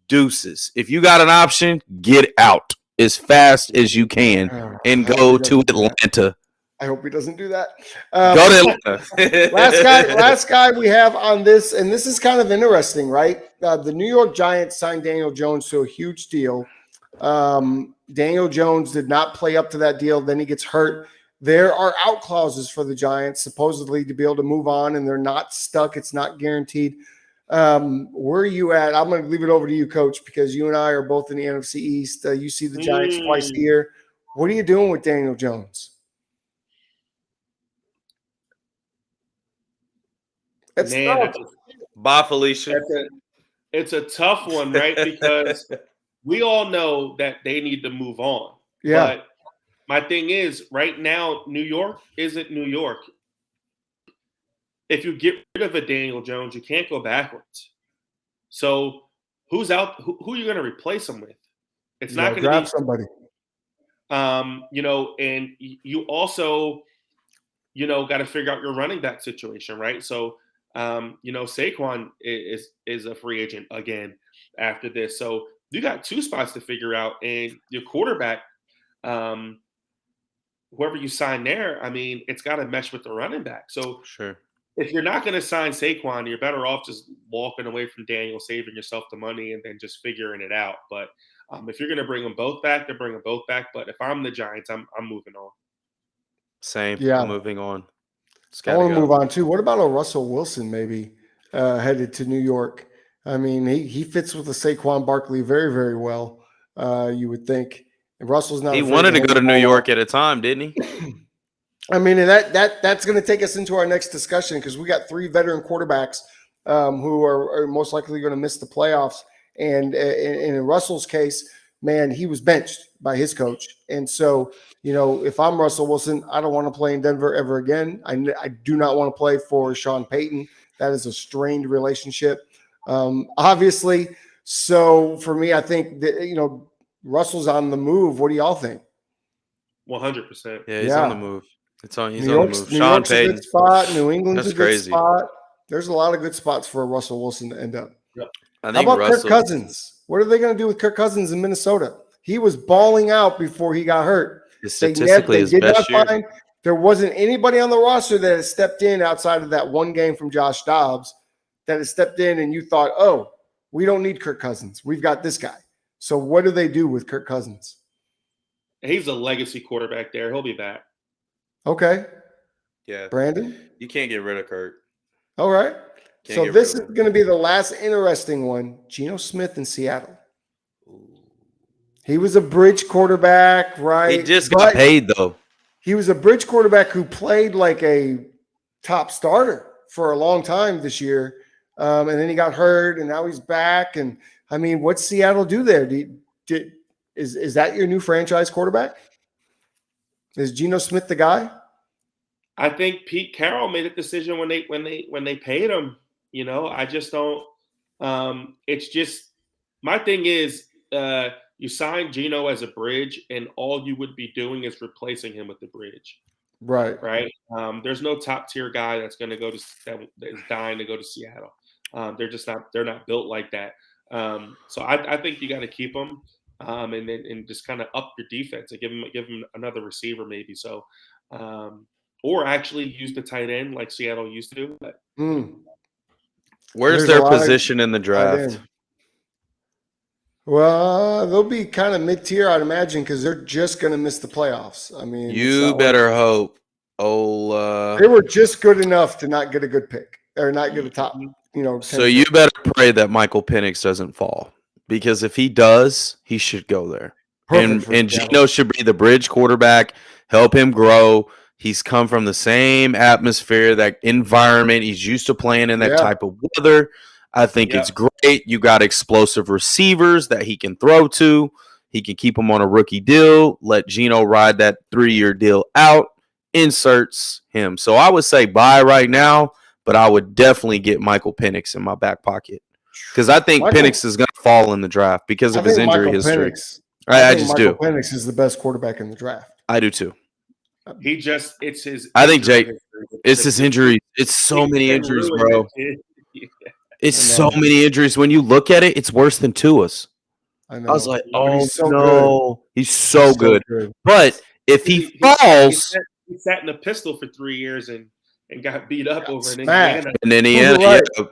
deuces. If you got an option, get out as fast as you can and I hope he go to doesn't do that. Atlanta. I hope he doesn't do that. Go to Atlanta. Last guy we have on this, and this is kind of interesting, right? The New York Giants signed Daniel Jones to a huge deal. Daniel Jones did not play up to that deal. Then he gets hurt. There are out clauses for the Giants, supposedly to be able to move on, and they're not stuck. It's not guaranteed. Where are you at? I'm going to leave it over to you, Coach, because you and I are both in the NFC East. You see the Giants twice a year. What are you doing with Daniel Jones? Bye, Felicia. It's a tough one, right? Because we all know that they need to move on. Yeah. But my thing is, right now, New York isn't New York. If you get rid of a Daniel Jones, you can't go backwards. So who's out? Who are you going to replace him with? It's not going to be somebody. And you also, got to figure out your running back situation, right? So, Saquon is a free agent again after this. So you got two spots to figure out, and your quarterback, whoever you sign there, I mean, it's got to mesh with the running back. So sure. If you're not going to sign Saquon, you're better off just walking away from Daniel, saving yourself the money, and then just figuring it out. But if you're going to bring them both back, then bring them both back. But if I'm the Giants, I'm moving on. Same. Yeah. I'm moving on. I want to move on too. What about a Russell Wilson maybe headed to New York? I mean, he fits with the Saquon Barkley very, very well. You would think. And Russell's not. He wanted to go to New York at a time, didn't he? I mean, and that's going to take us into our next discussion because we got three veteran quarterbacks who are most likely going to miss the playoffs. And in Russell's case, man, he was benched by his coach. And so, if I'm Russell Wilson, I don't want to play in Denver ever again. I do not want to play for Sean Payton. That is a strained relationship, obviously. So for me, I think that, Russell's on the move. What do y'all think? 100%. Yeah, he's on the move. He's on the move. New York's a good spot. New England's a good crazy. spot. There's a lot of good spots for Russell Wilson to end up. Yep. I think How about Kirk Cousins? What are they going to do with Kirk Cousins in Minnesota? He was balling out before he got hurt. Statistically, his best year. There wasn't anybody on the roster that has stepped in outside of that one game from Josh Dobbs that has stepped in and you thought, oh, we don't need Kirk Cousins. We've got this guy. So what do they do with Kirk Cousins? He's a legacy quarterback there. He'll be back. Okay. Yeah. Brandon? You can't get rid of Kirk. All right. So this is going to be the last interesting one. Geno Smith in Seattle. He was a bridge quarterback, right? He just got paid, though. He was a bridge quarterback who played like a top starter for a long time this year. And then he got hurt, and now he's back. And, I mean, what's Seattle do there? Is that your new franchise quarterback? Is Geno Smith the guy? I think Pete Carroll made a decision when they paid him. I just don't. It's just my thing is you sign Geno as a bridge, and all you would be doing is replacing him with the bridge. Right. Right. There's no top tier guy that's going to go to that is dying to go to Seattle. They're just not. They're not built like that. So I think you got to keep them. And just kind of up your defense and give him another receiver maybe. So, or actually use the tight end like Seattle used to. But. Where's their position in the draft? Well, they'll be kind of mid-tier, I'd imagine, because they're just going to miss the playoffs. I mean, you better hope. They were just good enough to not get a good pick or not get a top. So you better pray that Michael Penix doesn't fall. Because if he does, he should go there. And Geno should be the bridge quarterback, help him grow. He's come from the same atmosphere, that environment. He's used to playing in that type of weather. I think it's great. You got explosive receivers that he can throw to. He can keep him on a rookie deal. Let Geno ride that 3-year deal out. Inserts him. So I would say buy right now, but I would definitely get Michael Penix in my back pocket. Because I think Penix is going to fall in the draft because of his injury history. I just do. Penix is the best quarterback in the draft. I do too. It's his. I think, Jake, history it's his injuries. It's so many can injuries, ruin bro. it. Yeah. It's so many injuries. When you look at it, it's worse than Tua's. I know. I was like, But oh he's so no, good. he's so good. Good. But if he falls, he sat in a pistol for 3 years and got beat up over in smashed. Indiana. in Indiana, Right. yeah.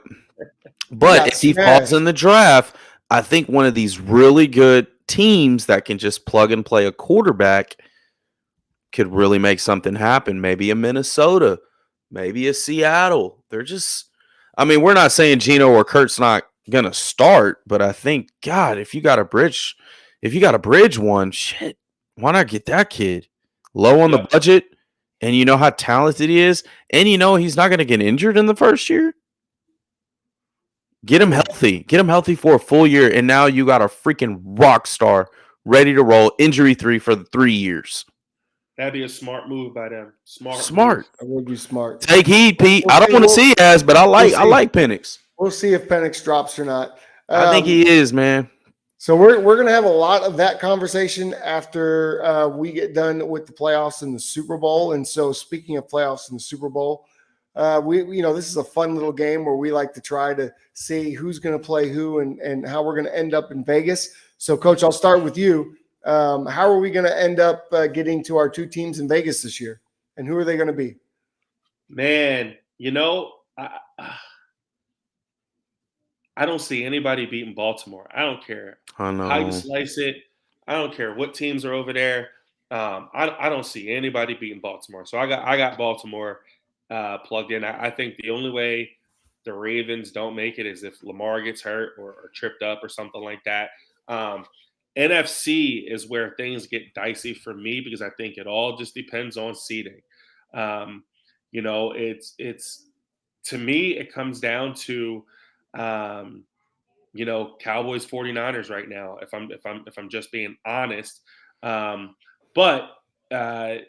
But if he falls in the draft, I think one of these really good teams that can just plug and play a quarterback could really make something happen. Maybe a Minnesota, maybe a Seattle. They're just, I mean, we're not saying Gino or Kurt's not gonna start, but I think, God, if you got a bridge one, shit, why not get that kid low on the budget? And you know how talented he is, and you know he's not gonna get injured in the first year. Get him healthy for a full year, and now you got a freaking rock star ready to roll, injury free for the 3 years. That'd be a smart move by them. Smart. That would be smart. Take heed, Pete. I don't want to see as, but I like Penix. We'll see if Penix drops or not. I think he is, man. So we're gonna have a lot of that conversation after we get done with the playoffs and the Super Bowl. And so, speaking of playoffs and the Super Bowl, this is a fun little game where we like to try to see who's going to play who and how we're going to end up in Vegas. So, Coach, I'll start with you. How are we going to end up getting to our two teams in Vegas this year, and who are they going to be? Man, I don't see anybody beating Baltimore. I don't care how you slice it. I don't care what teams are over there. I don't see anybody beating Baltimore. So I got Baltimore plugged in. I think the only way the Ravens don't make it is if Lamar gets hurt or tripped up or something like that. NFC is where things get dicey for me because I think it all just depends on seeding. It's to me it comes down to Cowboys 49ers right now if I'm just being honest. But the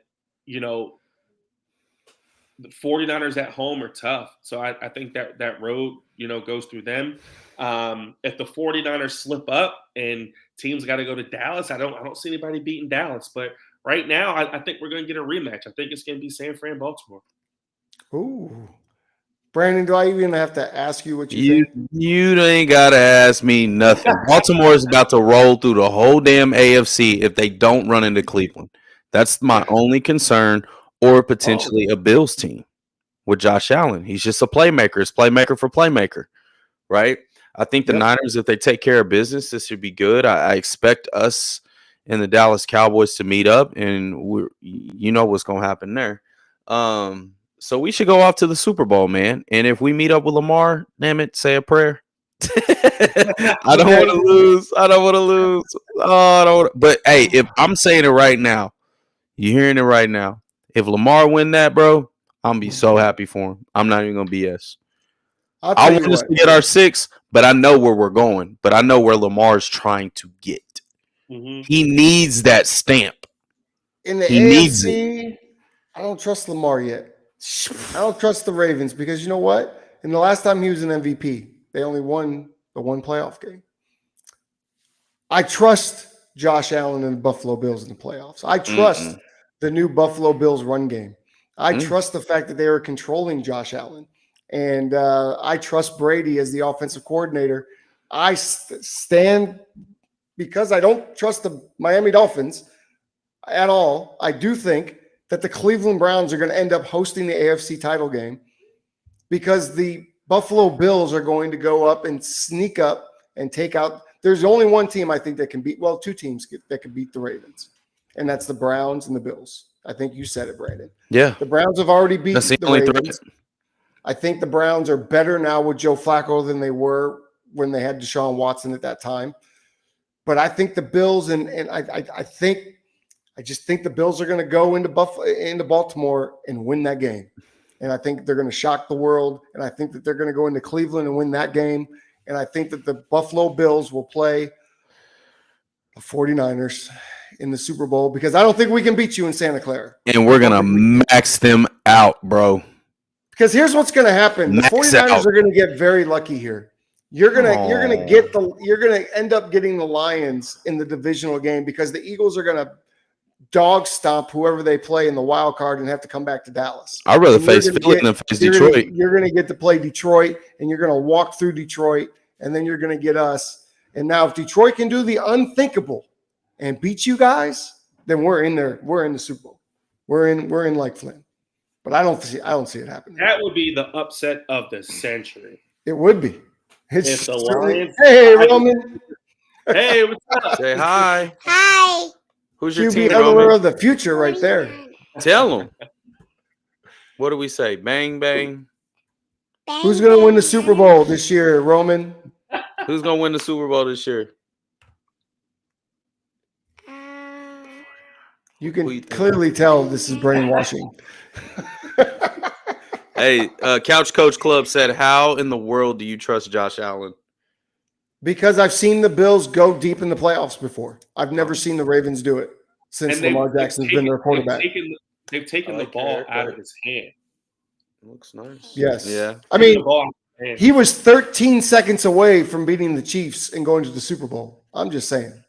49ers at home are tough. So I think that road, goes through them. If the 49ers slip up and teams got to go to Dallas, I don't see anybody beating Dallas. But right now, I think we're going to get a rematch. I think it's going to be San Fran, Baltimore. Ooh. Brandon, do I even have to ask you what you think? You ain't got to ask me nothing. Baltimore is about to roll through the whole damn AFC if they don't run into Cleveland. That's my only concern. Or potentially a Bills team with Josh Allen. He's just a playmaker. It's playmaker for playmaker, right? I think the Niners, if they take care of business, this should be good. I expect us and the Dallas Cowboys to meet up, and you know what's going to happen there. So we should go off to the Super Bowl, man. And if we meet up with Lamar, damn it, say a prayer. I don't want to lose. But, hey, if I'm saying it right now, you're hearing it right now. If Lamar win that, bro, I'm going to be so happy for him. I'm not even going to BS. I want us to get our 6, but I know where we're going. But I know where Lamar's trying to get. Mm-hmm. He needs that stamp. In the AFC, I don't trust Lamar yet. I don't trust the Ravens because you know what? In the last time he was an MVP, they only won the one playoff game. I trust Josh Allen and the Buffalo Bills in the playoffs. I trust the new Buffalo Bills run game. I trust the fact that they are controlling Josh Allen. And I trust Brady as the offensive coordinator. I stand because I don't trust the Miami Dolphins at all. I do think that the Cleveland Browns are going to end up hosting the AFC title game because the Buffalo Bills are going to go up and sneak up and take out. There's only one team I think that can beat, well, two teams that can beat the Ravens. And that's the Browns and the Bills. I think you said it, Brandon. Yeah. The Browns have already beat the Ravens. Threat. I think the Browns are better now with Joe Flacco than they were when they had Deshaun Watson at that time. But I think the Bills and I just think the Bills are going to go into Baltimore and win that game. And I think they're going to shock the world. And I think that they're going to go into Cleveland and win that game. And I think that the Buffalo Bills will play the 49ers in the Super Bowl because I don't think we can beat you in Santa Clara. And we're going to max them out, bro. Because here's what's going to happen. The 49ers are going to get very lucky here. You're going to end up getting the Lions in the divisional game because the Eagles are going to dog stomp whoever they play in the wild card and have to come back to Dallas. I'd rather face Philly than face Detroit. You're going to get to play Detroit, and you're going to walk through Detroit, and then you're going to get us. And now if Detroit can do the unthinkable and beat you guys, then we're in there. We're in the Super Bowl. We're in like Flynn. But I don't see it happening. That would be the upset of the century. It would be. If the Lions, hey, Roman. Hey, what's up? Say hi. Hi. Who's your QB team, Huddle Roman? of the future right there. Tell them. What do we say? Bang, bang. Who's going to win the Super Bowl this year, Roman? Who's going to win the Super Bowl this year? You can clearly tell this is brainwashing. Hey, Couch Coach Club said, how in the world do you trust Josh Allen? Because I've seen the Bills go deep in the playoffs before. I've never seen the Ravens do it since Lamar Jackson's been their quarterback. They've taken the ball out of his hand. It looks nice. Yes. Yeah. I mean, he was 13 seconds away from beating the Chiefs and going to the Super Bowl. I'm just saying.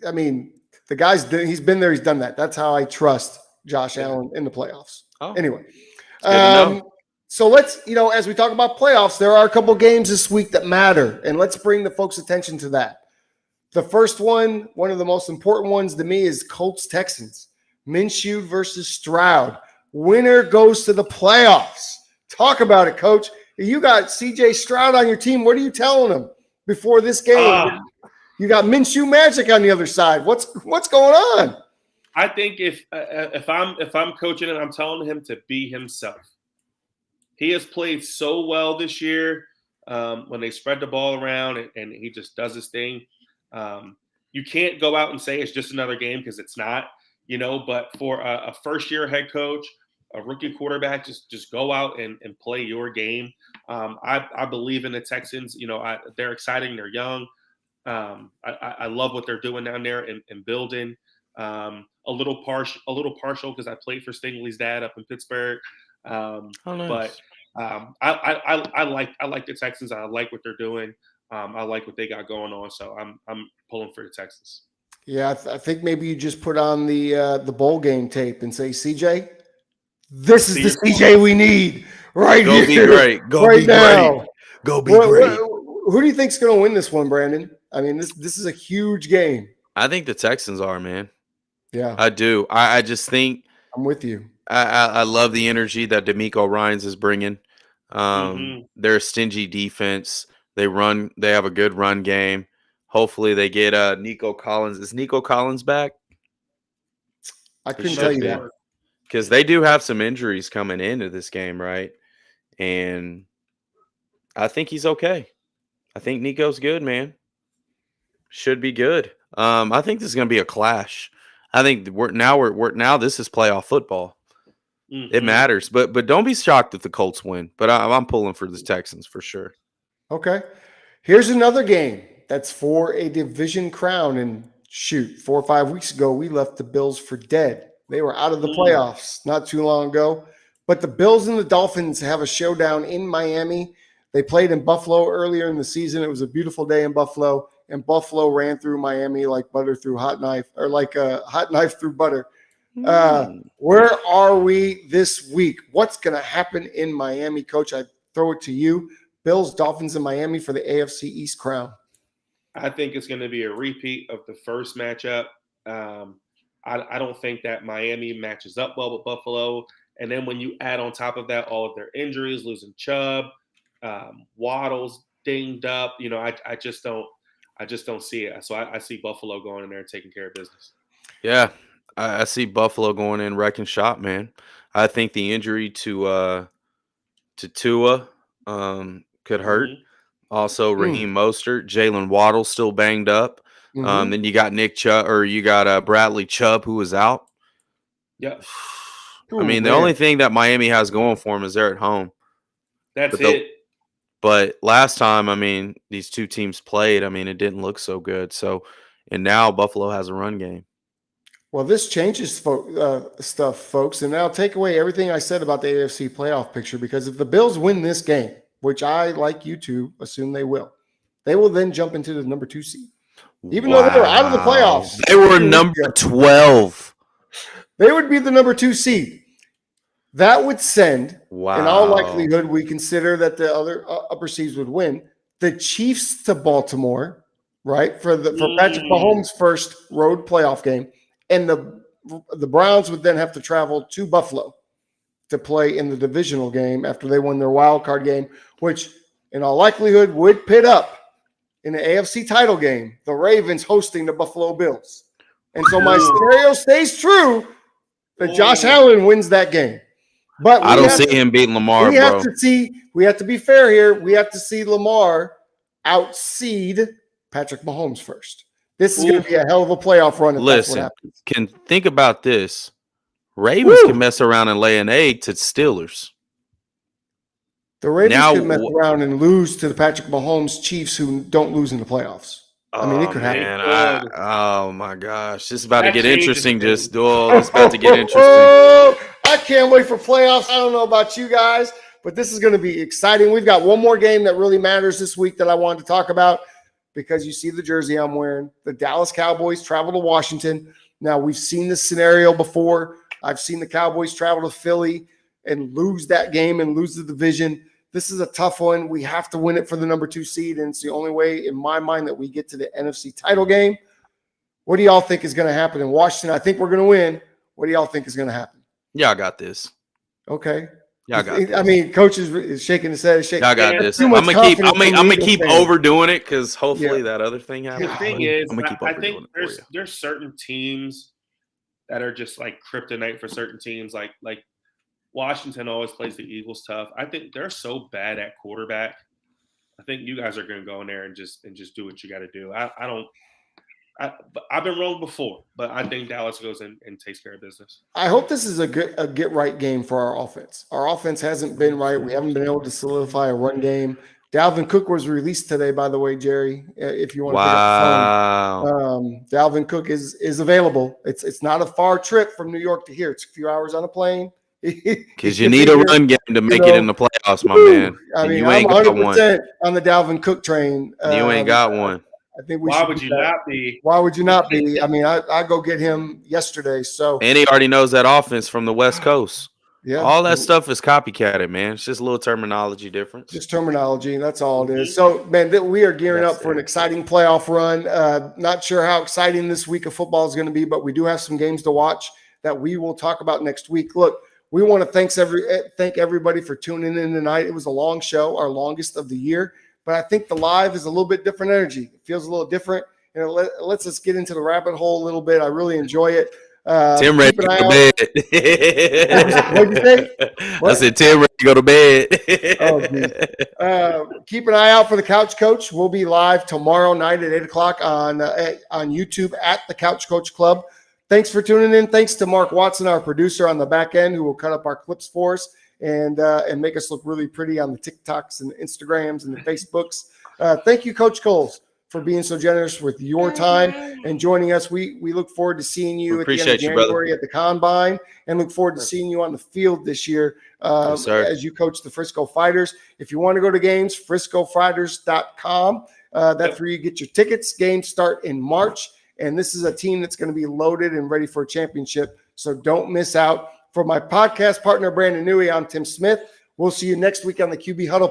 I mean, the guy's he's been there. He's done that. That's how I trust Josh Allen in the playoffs. Oh. Anyway, so let's, as we talk about playoffs, there are a couple games this week that matter, and let's bring the folks' attention to that. The first one of the most important ones to me, is Colts-Texans. Minshew versus Stroud. Winner goes to the playoffs. Talk about it, Coach. You got C.J. Stroud on your team. What are you telling him before this game? You got Minshew magic on the other side. What's going on? I think if I'm coaching him, I'm telling him to be himself. He has played so well this year when they spread the ball around and he just does his thing. You can't go out and say it's just another game because it's not, but for a first-year head coach, a rookie quarterback, just go out and play your game. I believe in the Texans. They're exciting. They're young. I love what they're doing down there and building. A little partial because I played for Stingley's dad up in Pittsburgh. Nice. But I like the Texans. I like what they're doing. I like what they got going on. So I'm pulling for the Texans. Yeah, I think maybe you just put on the bowl game tape and say, CJ, this is the CJ we need right Go here. Be great. Go right be now. great. Go be great. Who do you think's going to win this one, Brandon? I mean, this is a huge game. I think the Texans are, man. Yeah, I do. I just think I'm with you. I love the energy that D'Amico Ryans is bringing. They're a stingy defense. They have a good run game. Hopefully they get Nico Collins. Is Nico Collins back? I couldn't tell you that. Because they do have some injuries coming into this game, right? And I think he's okay. I think Nico's good, man. Should be good. I think this is going to be a clash. I think now this is playoff football. Mm-hmm. It matters, but don't be shocked if the Colts win. But I'm pulling for the Texans for sure. Okay, here's another game that's for a division crown. And 4 or 5 weeks ago, we left the Bills for dead. They were out of the playoffs not too long ago. But the Bills and the Dolphins have a showdown in Miami. They played in Buffalo earlier in the season. It was a beautiful day in Buffalo, and Buffalo ran through Miami like butter through hot knife, or like a hot knife through butter. Where are we this week? What's going to happen in Miami, Coach? I throw it to you. Bills, Dolphins, and Miami for the AFC East crown. I think it's going to be a repeat of the first matchup. I don't think that Miami matches up well with Buffalo. And then when you add on top of that all of their injuries, losing Chubb, Waddle's dinged up, I just don't see it. So I see Buffalo going in there and taking care of business. Yeah, I see Buffalo going in wrecking shop, man. I think the injury to Tua could hurt. Mm-hmm. Also, Raheem Mostert, Jalen Waddle still banged up. Mm-hmm. Then you got you got Bradley Chubb, who was out. Yep. I mean, the only thing that Miami has going for them is they're at home. That's it. But last time, I mean, these two teams played. I mean, it didn't look so good. So, and now Buffalo has a run game. Well, this changes stuff, folks. And now take away everything I said about the AFC playoff picture, because if the Bills win this game, which I, like you two, assume they will then jump into the number 2 seed. Even though they were out of the playoffs. They were number 12. They would be the number 2 seed. That would send, in all likelihood, we consider that the other upper seeds would win, the Chiefs to Baltimore, right, for Patrick Mahomes' first road playoff game. And the Browns would then have to travel to Buffalo to play in the divisional game after they won their wild card game, which in all likelihood would pit up in the AFC title game, the Ravens hosting the Buffalo Bills. And so my scenario stays true that Josh Allen wins that game. But I don't see him beating Lamar, bro. We have to be fair here. We have to see Lamar outseed Patrick Mahomes first. This is going to be a hell of a playoff run if that's what happens. Think about this. Ravens can mess around and lay an egg to Steelers. The Ravens could mess around and lose to the Patrick Mahomes Chiefs who don't lose in the playoffs. I mean, it could happen. Oh, my gosh. It's about to get interesting. It's about to get interesting. I can't wait for playoffs. I don't know about you guys, but this is going to be exciting. We've got one more game that really matters this week that I wanted to talk about because you see the jersey I'm wearing. The Dallas Cowboys travel to Washington. Now, we've seen this scenario before. I've seen the Cowboys travel to Philly and lose that game and lose the division. This is a tough one. We have to win it for the number 2 seed, and it's the only way, in my mind, that we get to the NFC title game. What do y'all think is going to happen in Washington? I think we're going to win. What do y'all think is going to happen? Y'all got this. Okay. Y'all got this. I mean, coach is shaking his head. Y'all got this. I'm gonna keep overdoing it because hopefully that other thing happens. The thing is, I think there's certain teams that are just like kryptonite for certain teams. Like Washington always plays the Eagles tough. I think they're so bad at quarterback. I think you guys are going to go in there and just do what you got to do. I've been wrong before, but I think Dallas goes in and takes care of business. I hope this is a get right game for our offense. Our offense hasn't been right. We haven't been able to solidify a run game. Dalvin Cook was released today, by the way, Jerry. If you want to pick up the phone, Dalvin Cook is available. It's not a far trip from New York to here. It's a few hours on a plane. Because you need a run game to make it in the playoffs, my man. I mean, I'm 100% on the Dalvin Cook train. You ain't got one. I think Why would you not be? Why would you not be? I mean, I go get him yesterday. So and he already knows that offense from the West Coast. Yeah, all that stuff is copycatted, man. It's just a little terminology difference. Just terminology. That's all it is. So, man, we are gearing up for an exciting playoff run. Not sure how exciting this week of football is going to be, but we do have some games to watch that we will talk about next week. Look, we want to thank everybody for tuning in tonight. It was a long show, our longest of the year. But I think the live is a little bit different energy. It feels a little different. And it lets us get into the rabbit hole a little bit. I really enjoy it. Tim ready to go to bed. What'd you say? What? I said Tim ready to go to bed. Keep an eye out for the Couch Coach. We'll be live tomorrow night at 8 o'clock on YouTube at the Couch Coach Club. Thanks for tuning in. Thanks to Mark Watson, our producer on the back end, who will cut up our clips for us and make us look really pretty on the TikToks and the Instagrams and the Facebooks. Thank you, Coach Coles, for being so generous with your time and joining us. We look forward to seeing you at the end of January at the Combine and look forward to seeing you on the field this year as you coach the Frisco Fighters. If you want to go to games, friscofighters.com. That's where you get your tickets. Games start in March, and this is a team that's going to be loaded and ready for a championship, so don't miss out. For my podcast partner, Brandon Newey, I'm Tim Smith. We'll see you next week on the QB Huddle.